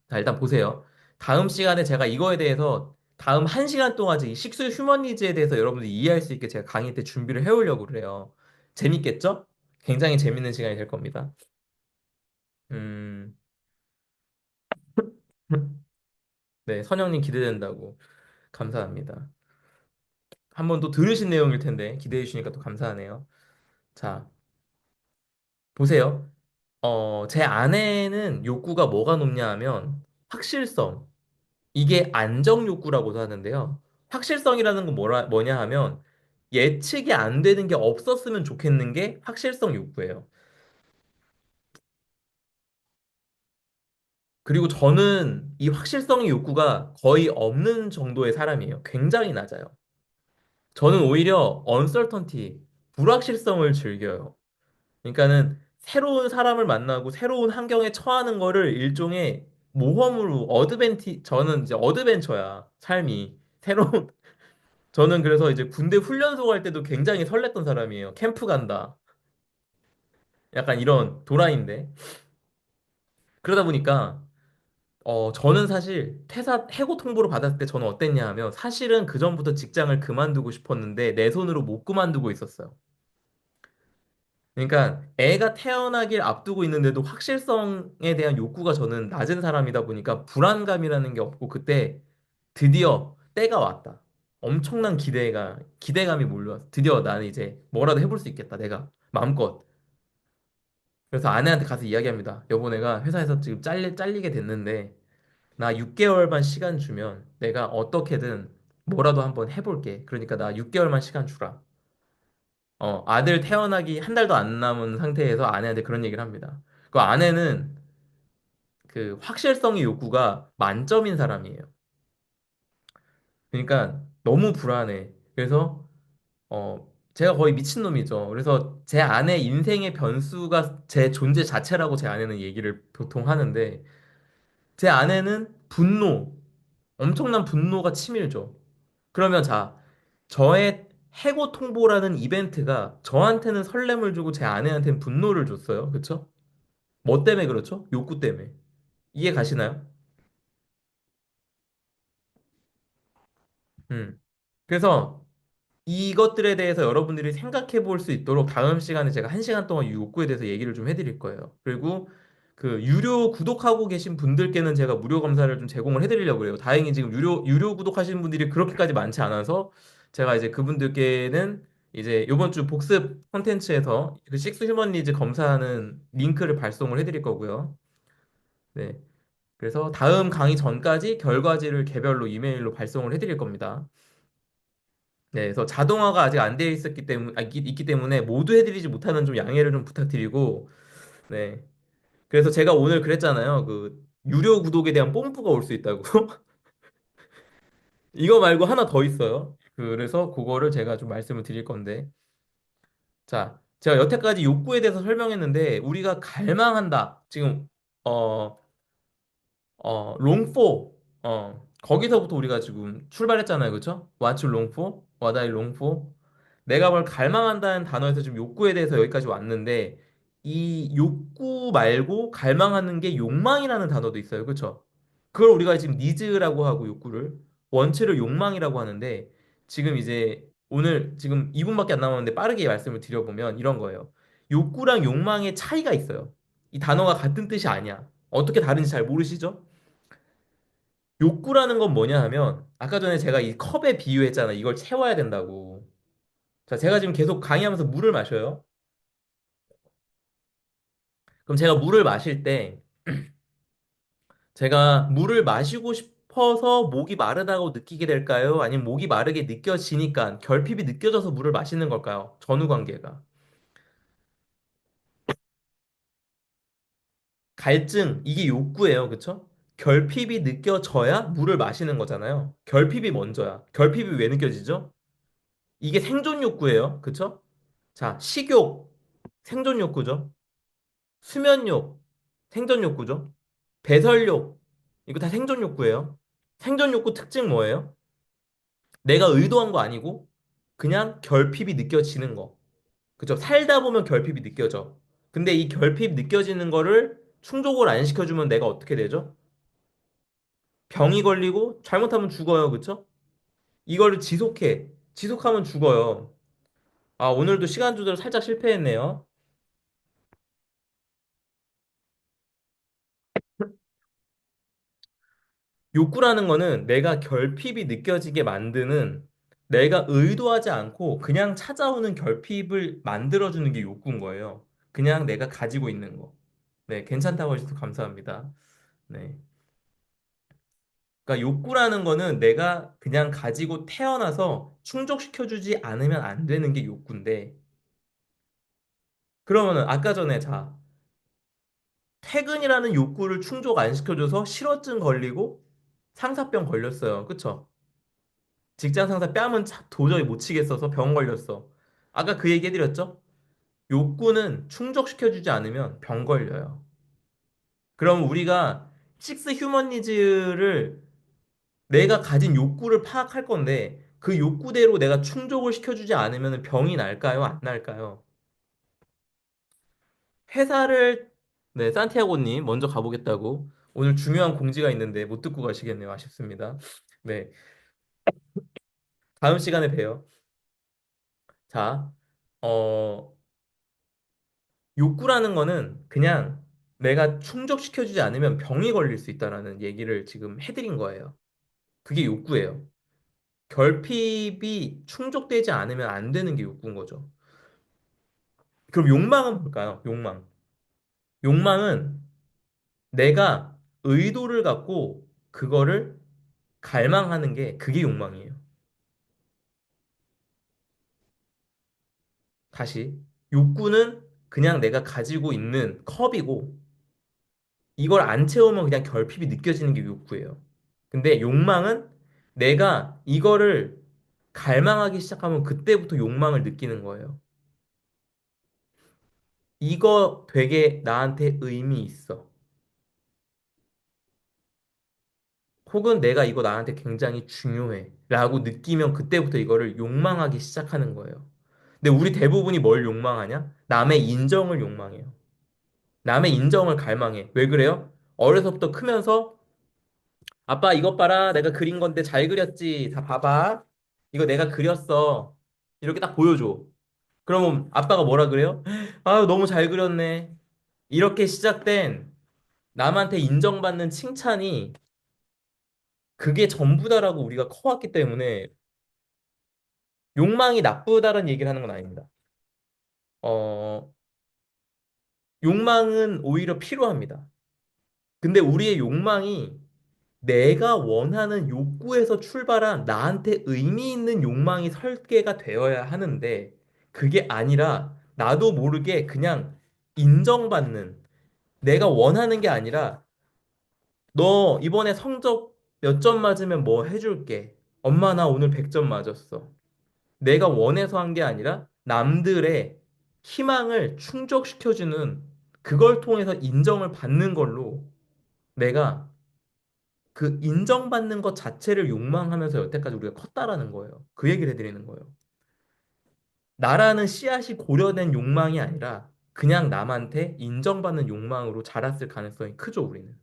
자 일단 보세요. 다음 시간에 제가 이거에 대해서 다음 한 시간 동안 이 식스 휴머니즈에 대해서 여러분들이 이해할 수 있게 제가 강의 때 준비를 해오려고 그래요. 재밌겠죠? 굉장히 재밌는 시간이 될 겁니다. 음, 네, 선영님 기대된다고. 감사합니다. 한 번 또 들으신 내용일 텐데 기대해 주시니까 또 감사하네요. 자, 보세요. 제 아내는 욕구가 뭐가 높냐 하면 확실성. 이게 안정 욕구라고도 하는데요. 확실성이라는 건 뭐냐 하면 예측이 안 되는 게 없었으면 좋겠는 게 확실성 욕구예요. 그리고 저는 이 확실성의 욕구가 거의 없는 정도의 사람이에요. 굉장히 낮아요. 저는 오히려 uncertainty, 불확실성을 즐겨요. 그러니까는 새로운 사람을 만나고 새로운 환경에 처하는 거를 일종의 모험으로 저는 이제 어드벤처야, 삶이. 새로운, 저는 그래서 이제 군대 훈련소 갈 때도 굉장히 설렜던 사람이에요. 캠프 간다. 약간 이런 도라이인데. 그러다 보니까, 저는 사실 해고 통보를 받았을 때 저는 어땠냐 하면 사실은 그전부터 직장을 그만두고 싶었는데 내 손으로 못 그만두고 있었어요. 그러니까 애가 태어나길 앞두고 있는데도 확실성에 대한 욕구가 저는 낮은 사람이다 보니까 불안감이라는 게 없고 그때 드디어 때가 왔다. 엄청난 기대감이 몰려왔어. 드디어 나는 이제 뭐라도 해볼 수 있겠다. 내가 마음껏. 그래서 아내한테 가서 이야기합니다. 여보, 내가 회사에서 지금 잘리게 됐는데 나 6개월만 시간 주면 내가 어떻게든 뭐라도 한번 해볼게. 그러니까 나 6개월만 시간 주라. 아들 태어나기 한 달도 안 남은 상태에서 아내한테 그런 얘기를 합니다. 그 아내는 그 확실성의 욕구가 만점인 사람이에요. 그러니까 너무 불안해. 그래서 제가 거의 미친놈이죠. 그래서 제 아내 인생의 변수가 제 존재 자체라고 제 아내는 얘기를 보통 하는데 제 아내는 엄청난 분노가 치밀죠. 그러면 자, 저의 해고 통보라는 이벤트가 저한테는 설렘을 주고 제 아내한테는 분노를 줬어요. 그쵸? 뭐 때문에 그렇죠? 욕구 때문에. 이해 가시나요? 음. 그래서 이것들에 대해서 여러분들이 생각해 볼 수 있도록 다음 시간에 제가 한 시간 동안 이 욕구에 대해서 얘기를 좀 해드릴 거예요. 그리고 그 유료 구독하고 계신 분들께는 제가 무료 검사를 좀 제공을 해드리려고 그래요. 다행히 지금 유료 구독하시는 분들이 그렇게까지 많지 않아서 제가 이제 그분들께는 이제 이번 주 복습 콘텐츠에서 그 식스 휴먼 니즈 검사하는 링크를 발송을 해드릴 거고요. 네. 그래서 다음 강의 전까지 결과지를 개별로 이메일로 발송을 해드릴 겁니다. 네, 그래서 자동화가 아직 안 되어 있기 때문에 모두 해드리지 못하는 좀 양해를 좀 부탁드리고, 네. 그래서 제가 오늘 그랬잖아요. 그 유료 구독에 대한 뽐뿌가 올 수 있다고. 이거 말고 하나 더 있어요. 그래서 그거를 제가 좀 말씀을 드릴 건데, 자, 제가 여태까지 욕구에 대해서 설명했는데 우리가 갈망한다. 지금 어 롱포. 거기서부터 우리가 지금 출발했잖아요. 그쵸? What you long for? What I long for? 내가 뭘 갈망한다는 단어에서 지금 욕구에 대해서 여기까지 왔는데, 이 욕구 말고 갈망하는 게 욕망이라는 단어도 있어요. 그쵸? 그걸 우리가 지금 니즈라고 하고 욕구를, 원체를 욕망이라고 하는데, 지금 이제 오늘 지금 2분밖에 안 남았는데 빠르게 말씀을 드려보면 이런 거예요. 욕구랑 욕망의 차이가 있어요. 이 단어가 같은 뜻이 아니야. 어떻게 다른지 잘 모르시죠? 욕구라는 건 뭐냐 하면 아까 전에 제가 이 컵에 비유했잖아. 이걸 채워야 된다고. 자, 제가 지금 계속 강의하면서 물을 마셔요. 그럼 제가 물을 마실 때 제가 물을 마시고 싶어서 목이 마르다고 느끼게 될까요? 아니면 목이 마르게 느껴지니까 결핍이 느껴져서 물을 마시는 걸까요? 전후 관계가. 갈증, 이게 욕구예요. 그쵸? 결핍이 느껴져야 물을 마시는 거잖아요. 결핍이 먼저야. 결핍이 왜 느껴지죠? 이게 생존 욕구예요. 그쵸? 자, 식욕, 생존 욕구죠. 수면욕, 생존 욕구죠. 배설욕, 이거 다 생존 욕구예요. 생존 욕구 특징 뭐예요? 내가 의도한 거 아니고 그냥 결핍이 느껴지는 거. 그죠? 살다 보면 결핍이 느껴져. 근데 이 결핍 느껴지는 거를 충족을 안 시켜주면 내가 어떻게 되죠? 병이 걸리고 잘못하면 죽어요. 그쵸? 이거를 지속하면 죽어요. 아, 오늘도 시간 조절 살짝 실패했네요. 욕구라는 거는 내가 결핍이 느껴지게 만드는 내가 의도하지 않고 그냥 찾아오는 결핍을 만들어주는 게 욕구인 거예요. 그냥 내가 가지고 있는 거. 네, 괜찮다고 하셔서 감사합니다. 네. 그러니까 욕구라는 거는 내가 그냥 가지고 태어나서 충족시켜주지 않으면 안 되는 게 욕구인데, 그러면은 아까 전에 자, 퇴근이라는 욕구를 충족 안 시켜줘서 실어증 걸리고 상사병 걸렸어요. 그쵸? 직장 상사 뺨은 도저히 못 치겠어서 병 걸렸어. 아까 그 얘기 해드렸죠? 욕구는 충족시켜주지 않으면 병 걸려요. 그럼 우리가 식스 휴머니즈를 내가 가진 욕구를 파악할 건데 그 욕구대로 내가 충족을 시켜주지 않으면 병이 날까요? 안 날까요? 회사를 네, 산티아고님 먼저 가보겠다고 오늘 중요한 공지가 있는데 못 듣고 가시겠네요. 아쉽습니다. 네, 다음 시간에 봬요. 자, 어, 욕구라는 거는 그냥 내가 충족시켜주지 않으면 병이 걸릴 수 있다라는 얘기를 지금 해드린 거예요. 그게 욕구예요. 결핍이 충족되지 않으면 안 되는 게 욕구인 거죠. 그럼 욕망은 뭘까요? 욕망. 욕망은 내가 의도를 갖고 그거를 갈망하는 게 그게 욕망이에요. 다시. 욕구는 그냥 내가 가지고 있는 컵이고 이걸 안 채우면 그냥 결핍이 느껴지는 게 욕구예요. 근데 욕망은 내가 이거를 갈망하기 시작하면 그때부터 욕망을 느끼는 거예요. 이거 되게 나한테 의미 있어. 혹은 내가 이거 나한테 굉장히 중요해. 라고 느끼면 그때부터 이거를 욕망하기 시작하는 거예요. 근데 우리 대부분이 뭘 욕망하냐? 남의 인정을 욕망해요. 남의 인정을 갈망해. 왜 그래요? 어려서부터 크면서 아빠 이것 봐라. 내가 그린 건데 잘 그렸지. 다 봐봐. 이거 내가 그렸어. 이렇게 딱 보여줘. 그러면 아빠가 뭐라 그래요? 아유, 너무 잘 그렸네. 이렇게 시작된 남한테 인정받는 칭찬이 그게 전부다라고 우리가 커왔기 때문에 욕망이 나쁘다는 얘기를 하는 건 아닙니다. 어, 욕망은 오히려 필요합니다. 근데 우리의 욕망이 내가 원하는 욕구에서 출발한 나한테 의미 있는 욕망이 설계가 되어야 하는데 그게 아니라 나도 모르게 그냥 인정받는 내가 원하는 게 아니라 너 이번에 성적 몇 점 맞으면 뭐 해줄게. 엄마 나 오늘 100점 맞았어. 내가 원해서 한 게 아니라 남들의 희망을 충족시켜주는 그걸 통해서 인정을 받는 걸로 내가 그 인정받는 것 자체를 욕망하면서 여태까지 우리가 컸다라는 거예요. 그 얘기를 해드리는 거예요. 나라는 씨앗이 고려된 욕망이 아니라 그냥 남한테 인정받는 욕망으로 자랐을 가능성이 크죠, 우리는.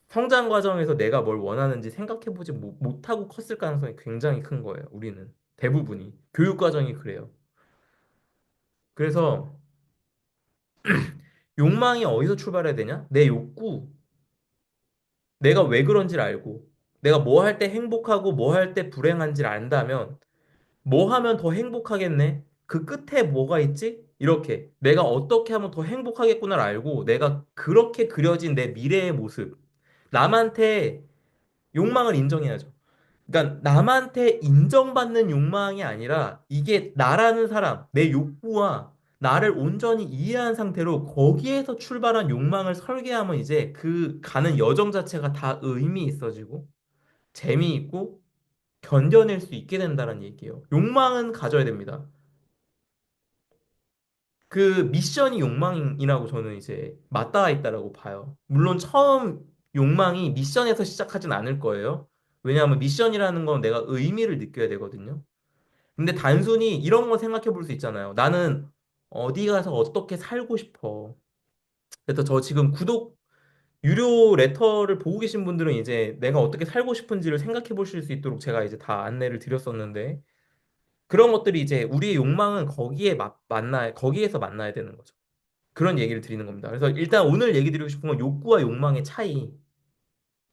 성장 과정에서 내가 뭘 원하는지 생각해보지 못하고 컸을 가능성이 굉장히 큰 거예요, 우리는. 대부분이. 교육 과정이 그래요. 그래서 욕망이 어디서 출발해야 되냐? 내 욕구. 내가 왜 그런지를 알고, 내가 뭐 할 때 행복하고 뭐 할 때 불행한지를 안다면 뭐 하면 더 행복하겠네? 그 끝에 뭐가 있지? 이렇게 내가 어떻게 하면 더 행복하겠구나를 알고 내가 그렇게 그려진 내 미래의 모습 남한테 욕망을 인정해야죠. 그러니까 남한테 인정받는 욕망이 아니라 이게 나라는 사람, 내 욕구와 나를 온전히 이해한 상태로 거기에서 출발한 욕망을 설계하면 이제 그 가는 여정 자체가 다 의미 있어지고 재미있고 견뎌낼 수 있게 된다는 얘기예요. 욕망은 가져야 됩니다. 그 미션이 욕망이라고 저는 이제 맞닿아 있다라고 봐요. 물론 처음 욕망이 미션에서 시작하진 않을 거예요. 왜냐하면 미션이라는 건 내가 의미를 느껴야 되거든요. 근데 단순히 이런 거 생각해 볼 수 있잖아요. 나는 어디 가서 어떻게 살고 싶어. 그래서 저 지금 구독 유료 레터를 보고 계신 분들은 이제 내가 어떻게 살고 싶은지를 생각해 보실 수 있도록 제가 이제 다 안내를 드렸었는데 그런 것들이 이제 우리의 욕망은 거기에 거기에서 만나야 되는 거죠. 그런 얘기를 드리는 겁니다. 그래서 일단 오늘 얘기 드리고 싶은 건 욕구와 욕망의 차이.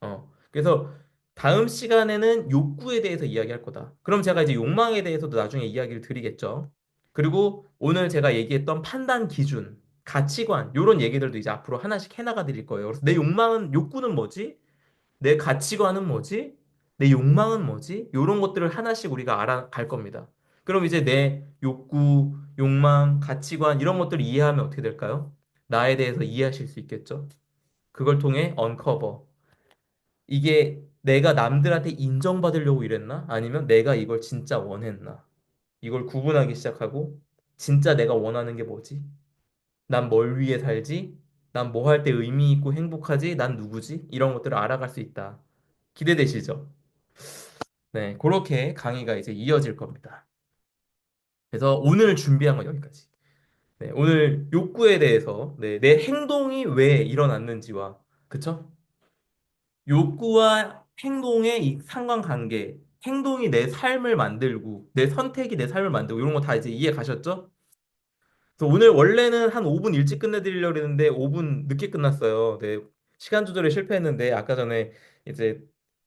어. 그래서 다음 시간에는 욕구에 대해서 이야기할 거다. 그럼 제가 이제 욕망에 대해서도 나중에 이야기를 드리겠죠. 그리고 오늘 제가 얘기했던 판단 기준, 가치관, 이런 얘기들도 이제 앞으로 하나씩 해나가 드릴 거예요. 그래서 내 욕망은, 욕구는 뭐지? 내 가치관은 뭐지? 내 욕망은 뭐지? 이런 것들을 하나씩 우리가 알아갈 겁니다. 그럼 이제 내 욕구, 욕망, 가치관 이런 것들을 이해하면 어떻게 될까요? 나에 대해서 이해하실 수 있겠죠? 그걸 통해 언커버. 이게 내가 남들한테 인정받으려고 이랬나? 아니면 내가 이걸 진짜 원했나? 이걸 구분하기 시작하고 진짜 내가 원하는 게 뭐지? 난 뭘 위해 살지? 난 뭐 할 때 의미 있고 행복하지? 난 누구지? 이런 것들을 알아갈 수 있다. 기대되시죠? 네, 그렇게 강의가 이제 이어질 겁니다. 그래서 오늘 준비한 건 여기까지. 네, 오늘 욕구에 대해서 네, 내 행동이 왜 일어났는지와 그쵸? 욕구와 행동의 이 상관관계, 행동이 내 삶을 만들고 내 선택이 내 삶을 만들고 이런 거 다 이제 이해 가셨죠? 그래서 오늘 원래는 한 5분 일찍 끝내드리려고 했는데 5분 늦게 끝났어요. 네, 시간 조절에 실패했는데 아까 전에 이제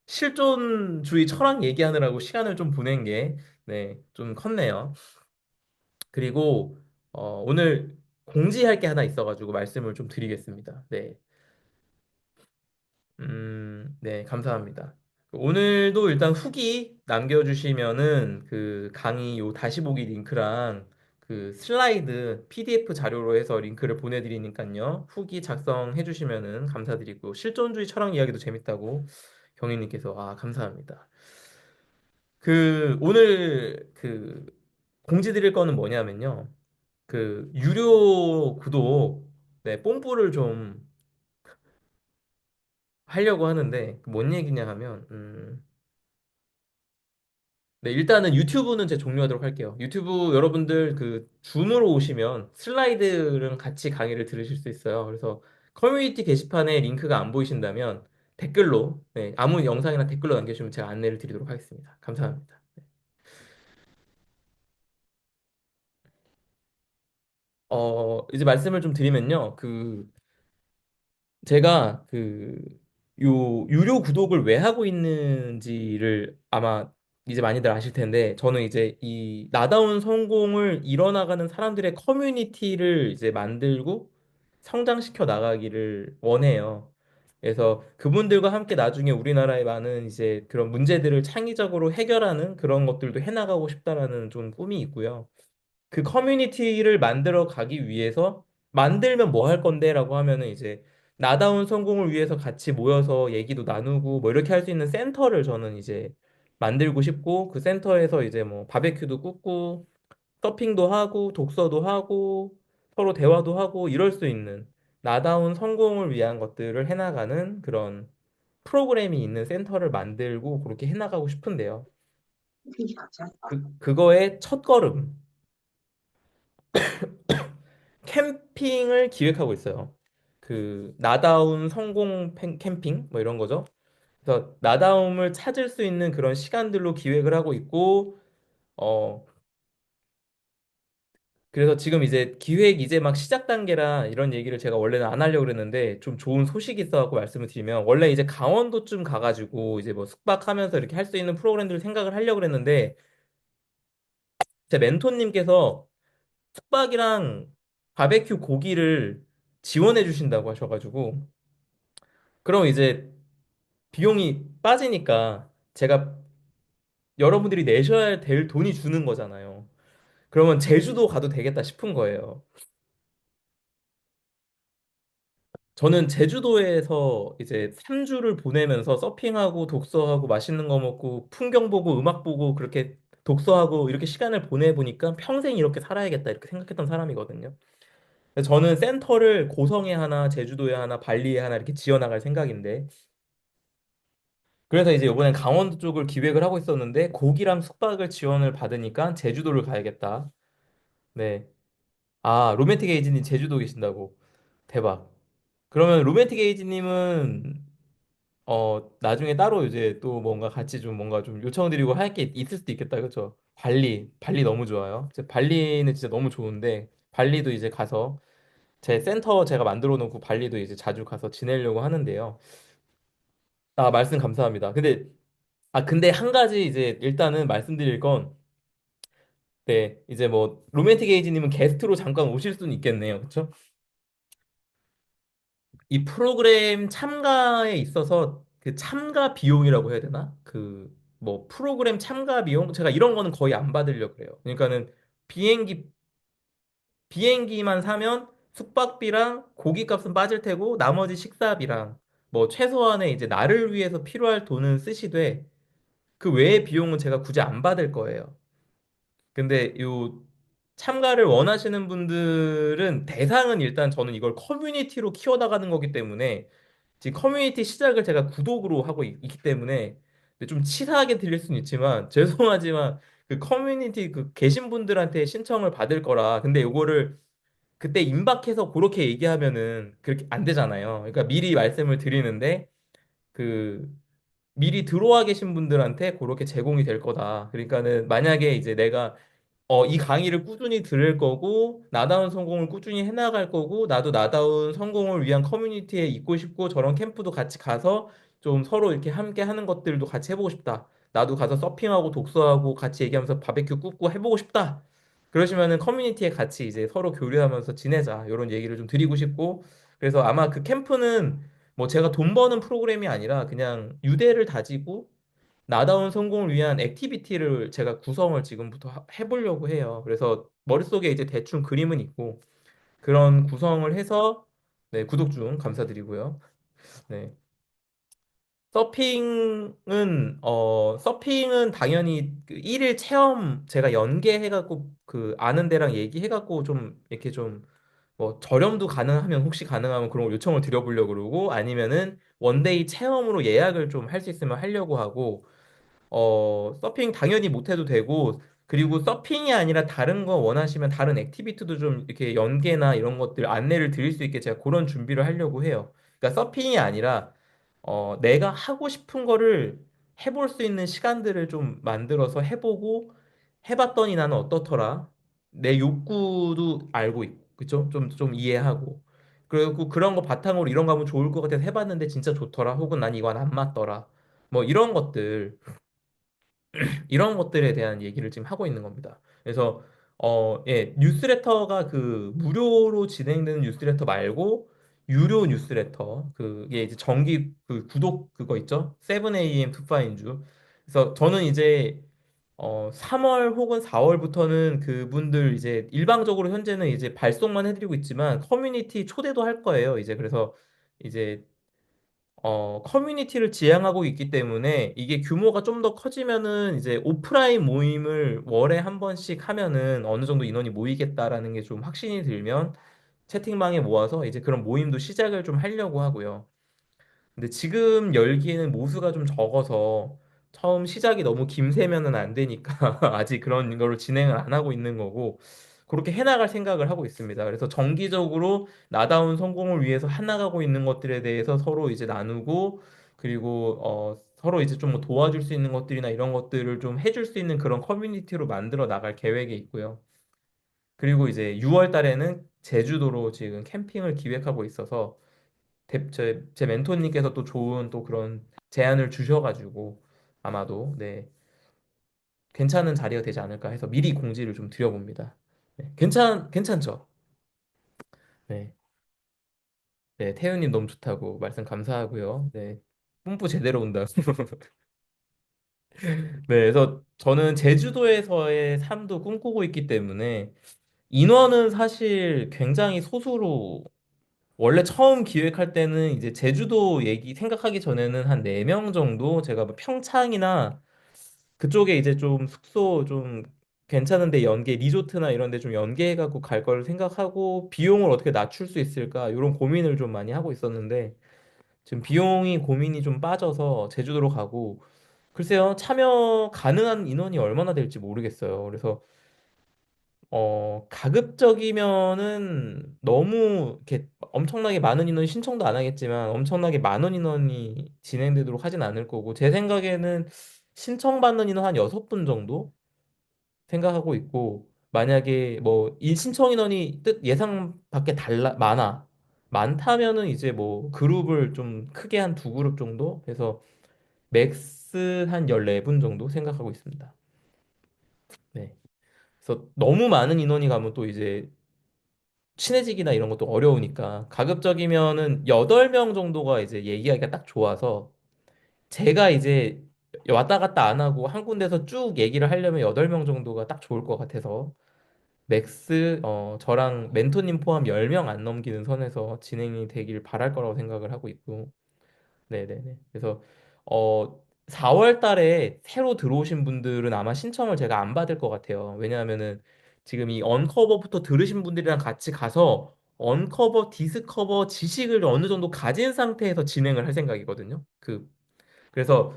실존주의 철학 얘기하느라고 시간을 좀 보낸 게 네, 좀 컸네요. 그리고 오늘 공지할 게 하나 있어가지고 말씀을 좀 드리겠습니다. 네, 네, 감사합니다. 오늘도 일단 후기 남겨주시면은 그 강의 요 다시 보기 링크랑 그 슬라이드 PDF 자료로 해서 링크를 보내드리니까요. 후기 작성해 주시면은 감사드리고 실존주의 철학 이야기도 재밌다고 경희님께서 감사합니다. 그 오늘 그 공지 드릴 거는 뭐냐면요. 그 유료 구독 네, 뽐뿌를 좀 하려고 하는데 뭔 얘기냐 하면 네, 일단은 유튜브는 제 종료하도록 할게요. 유튜브 여러분들 그 줌으로 오시면 슬라이드랑 같이 강의를 들으실 수 있어요. 그래서 커뮤니티 게시판에 링크가 안 보이신다면 댓글로 네, 아무 영상이나 댓글로 남겨주시면 제가 안내를 드리도록 하겠습니다. 감사합니다. 이제 말씀을 좀 드리면요. 제가 요 유료 구독을 왜 하고 있는지를 아마 이제 많이들 아실 텐데 저는 이제 이 나다운 성공을 이뤄나가는 사람들의 커뮤니티를 이제 만들고 성장시켜 나가기를 원해요. 그래서 그분들과 함께 나중에 우리나라의 많은 이제 그런 문제들을 창의적으로 해결하는 그런 것들도 해나가고 싶다라는 좀 꿈이 있고요. 그 커뮤니티를 만들어 가기 위해서 만들면 뭐 할 건데라고 하면은 이제 나다운 성공을 위해서 같이 모여서 얘기도 나누고 뭐 이렇게 할 수 있는 센터를 저는 이제 만들고 싶고 그 센터에서 이제 뭐 바베큐도 굽고 서핑도 하고 독서도 하고 서로 대화도 하고 이럴 수 있는 나다운 성공을 위한 것들을 해나가는 그런 프로그램이 있는 센터를 만들고 그렇게 해나가고 싶은데요. 그거의 첫 걸음. 캠핑을 기획하고 있어요. 그 나다운 성공 캠핑 뭐 이런 거죠. 그래서 나다움을 찾을 수 있는 그런 시간들로 기획을 하고 있고 어 그래서 지금 이제 기획 이제 막 시작 단계라 이런 얘기를 제가 원래는 안 하려고 그랬는데 좀 좋은 소식이 있어갖고 말씀을 드리면 원래 이제 강원도쯤 가가지고 이제 뭐 숙박하면서 이렇게 할 수 있는 프로그램들을 생각을 하려고 그랬는데 제 멘토님께서 숙박이랑 바베큐 고기를 지원해 주신다고 하셔가지고 그럼 이제 비용이 빠지니까 제가 여러분들이 내셔야 될 돈이 주는 거잖아요. 그러면 제주도 가도 되겠다 싶은 거예요. 저는 제주도에서 이제 3주를 보내면서 서핑하고 독서하고 맛있는 거 먹고 풍경 보고 음악 보고 그렇게 독서하고 이렇게 시간을 보내보니까 평생 이렇게 살아야겠다 이렇게 생각했던 사람이거든요. 그래서 저는 센터를 고성에 하나, 제주도에 하나, 발리에 하나 이렇게 지어나갈 생각인데 그래서 이제 이번엔 강원도 쪽을 기획을 하고 있었는데 고기랑 숙박을 지원을 받으니까 제주도를 가야겠다. 네. 로맨틱 에이지님 제주도 계신다고. 대박. 그러면 로맨틱 에이지님은 나중에 따로 이제 또 뭔가 같이 좀 뭔가 좀 요청드리고 할 게 있을 수도 있겠다. 그렇죠? 발리 너무 좋아요. 발리는 진짜 너무 좋은데 발리도 이제 가서 제 센터 제가 만들어 놓고 발리도 이제 자주 가서 지내려고 하는데요. 아, 말씀 감사합니다. 근데 한 가지 이제 일단은 말씀드릴 건, 네, 이제 뭐, 로맨틱 에이지님은 게스트로 잠깐 오실 수는 있겠네요. 그쵸? 이 프로그램 참가에 있어서 그 참가 비용이라고 해야 되나? 그, 뭐, 프로그램 참가 비용? 제가 이런 거는 거의 안 받으려고 그래요. 그러니까는 비행기, 비행기만 사면 숙박비랑 고기값은 빠질 테고, 나머지 식사비랑 뭐, 최소한의 이제 나를 위해서 필요할 돈은 쓰시되, 그 외의 비용은 제가 굳이 안 받을 거예요. 근데 요 참가를 원하시는 분들은 대상은 일단 저는 이걸 커뮤니티로 키워나가는 거기 때문에 지금 커뮤니티 시작을 제가 구독으로 하고 있기 때문에 근데 좀 치사하게 들릴 수는 있지만 죄송하지만 그 커뮤니티 그 계신 분들한테 신청을 받을 거라 근데 요거를 그때 임박해서 그렇게 얘기하면은 그렇게 안 되잖아요. 그러니까 미리 말씀을 드리는데 그 미리 들어와 계신 분들한테 그렇게 제공이 될 거다. 그러니까는 만약에 이제 내가 이 강의를 꾸준히 들을 거고, 나다운 성공을 꾸준히 해나갈 거고, 나도 나다운 성공을 위한 커뮤니티에 있고 싶고, 저런 캠프도 같이 가서 좀 서로 이렇게 함께 하는 것들도 같이 해보고 싶다. 나도 가서 서핑하고 독서하고 같이 얘기하면서 바베큐 굽고 해보고 싶다. 그러시면은 커뮤니티에 같이 이제 서로 교류하면서 지내자. 이런 얘기를 좀 드리고 싶고, 그래서 아마 그 캠프는 뭐 제가 돈 버는 프로그램이 아니라 그냥 유대를 다지고, 나다운 성공을 위한 액티비티를 제가 구성을 지금부터 해보려고 해요. 그래서 머릿속에 이제 대충 그림은 있고 그런 구성을 해서 네, 구독 중 감사드리고요. 네. 서핑은 당연히 그 일일 체험 제가 연계해갖고 그 아는 데랑 얘기해갖고 좀 이렇게 좀 뭐 저렴도 가능하면 혹시 가능하면 그런 걸 요청을 드려보려고 그러고 아니면은 원데이 체험으로 예약을 좀 할 수 있으면 하려고 하고 서핑 당연히 못해도 되고, 그리고 서핑이 아니라 다른 거 원하시면 다른 액티비티도 좀 이렇게 연계나 이런 것들 안내를 드릴 수 있게 제가 그런 준비를 하려고 해요. 그러니까 서핑이 아니라, 내가 하고 싶은 거를 해볼 수 있는 시간들을 좀 만들어서 해보고, 해봤더니 나는 어떻더라? 내 욕구도 알고 있고, 그쵸? 좀 이해하고. 그리고 그런 거 바탕으로 이런 거 하면 좋을 것 같아서 해봤는데 진짜 좋더라. 혹은 난 이건 안 맞더라. 뭐 이런 것들. 이런 것들에 대한 얘기를 지금 하고 있는 겁니다. 그래서 예, 뉴스레터가 그 무료로 진행되는 뉴스레터 말고 유료 뉴스레터 그게 이제 정기 그 구독 그거 있죠? 7am 투파인주. 그래서 저는 이제 3월 혹은 4월부터는 그분들 이제 일방적으로 현재는 이제 발송만 해드리고 있지만 커뮤니티 초대도 할 거예요. 이제 그래서 이제 커뮤니티를 지향하고 있기 때문에 이게 규모가 좀 더 커지면은 이제 오프라인 모임을 월에 한 번씩 하면은 어느 정도 인원이 모이겠다라는 게 좀 확신이 들면 채팅방에 모아서 이제 그런 모임도 시작을 좀 하려고 하고요. 근데 지금 열기에는 모수가 좀 적어서 처음 시작이 너무 김새면은 안 되니까 아직 그런 거를 진행을 안 하고 있는 거고 그렇게 해나갈 생각을 하고 있습니다. 그래서 정기적으로 나다운 성공을 위해서 해나가고 있는 것들에 대해서 서로 이제 나누고 그리고 서로 이제 좀뭐 도와줄 수 있는 것들이나 이런 것들을 좀 해줄 수 있는 그런 커뮤니티로 만들어 나갈 계획이 있고요. 그리고 이제 6월 달에는 제주도로 지금 캠핑을 기획하고 있어서 제 멘토님께서 또 좋은 또 그런 제안을 주셔가지고 아마도 네 괜찮은 자리가 되지 않을까 해서 미리 공지를 좀 드려봅니다. 네, 괜찮죠? 네, 네 태윤님 너무 좋다고 말씀 감사하고요. 네 뿜뿌 제대로 온다. 네, 그래서 저는 제주도에서의 삶도 꿈꾸고 있기 때문에 인원은 사실 굉장히 소수로 원래 처음 기획할 때는 이제 제주도 얘기 생각하기 전에는 한 4명 정도 제가 뭐 평창이나 그쪽에 이제 좀 숙소 좀 괜찮은데 연계 리조트나 이런 데 좀 연계해갖고 갈 걸 생각하고 비용을 어떻게 낮출 수 있을까 이런 고민을 좀 많이 하고 있었는데 지금 비용이 고민이 좀 빠져서 제주도로 가고 글쎄요 참여 가능한 인원이 얼마나 될지 모르겠어요. 그래서 가급적이면은 너무 이렇게 엄청나게 많은 인원이 신청도 안 하겠지만 엄청나게 많은 인원이 진행되도록 하진 않을 거고 제 생각에는 신청받는 인원 한 6분 정도 생각하고 있고 만약에 뭐 이 신청 인원이 뜻 예상 밖에 많아 많다면은 이제 뭐 그룹을 좀 크게 한 두 그룹 정도 해서 맥스 한 14분 정도 생각하고 있습니다. 네. 그래서 너무 많은 인원이 가면 또 이제 친해지기나 이런 것도 어려우니까 가급적이면은 8명 정도가 이제 얘기하기가 딱 좋아서 제가 이제 왔다 갔다 안 하고 한 군데서 쭉 얘기를 하려면 8명 정도가 딱 좋을 것 같아서 맥스 저랑 멘토님 포함 10명 안 넘기는 선에서 진행이 되길 바랄 거라고 생각을 하고 있고 네네네. 그래서 4월 달에 새로 들어오신 분들은 아마 신청을 제가 안 받을 것 같아요. 왜냐하면은 지금 이 언커버부터 들으신 분들이랑 같이 가서 언커버, 디스커버 지식을 어느 정도 가진 상태에서 진행을 할 생각이거든요. 그래서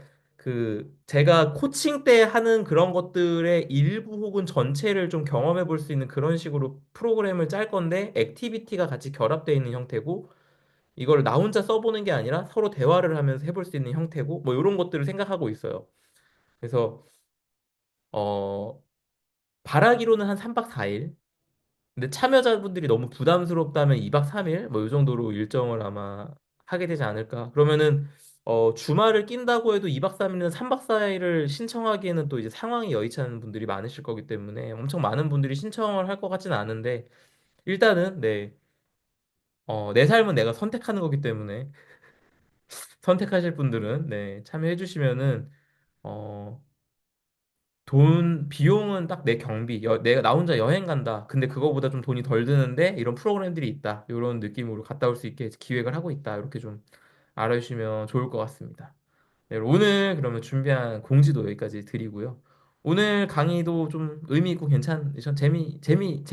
제가 코칭 때 하는 그런 것들의 일부 혹은 전체를 좀 경험해 볼 수 있는 그런 식으로 프로그램을 짤 건데 액티비티가 같이 결합되어 있는 형태고 이걸 나 혼자 써보는 게 아니라 서로 대화를 하면서 해볼 수 있는 형태고 뭐 이런 것들을 생각하고 있어요. 그래서 어 바라기로는 한 3박 4일. 근데 참여자분들이 너무 부담스럽다면 2박 3일 뭐 이 정도로 일정을 아마 하게 되지 않을까. 그러면은 주말을 낀다고 해도 2박 3일이나 3박 4일을 신청하기에는 또 이제 상황이 여의치 않은 분들이 많으실 거기 때문에 엄청 많은 분들이 신청을 할 것 같지는 않은데 일단은 네. 내 삶은 내가 선택하는 거기 때문에 선택하실 분들은 네, 참여해 주시면은 어, 비용은 딱 내 경비, 내가 나 혼자 여행 간다. 근데 그거보다 좀 돈이 덜 드는데 이런 프로그램들이 있다. 이런 느낌으로 갔다 올 수 있게 기획을 하고 있다. 이렇게 좀 알아주시면 좋을 것 같습니다. 네, 오늘 그러면 준비한 공지도 여기까지 드리고요. 오늘 강의도 좀 의미 있고 재미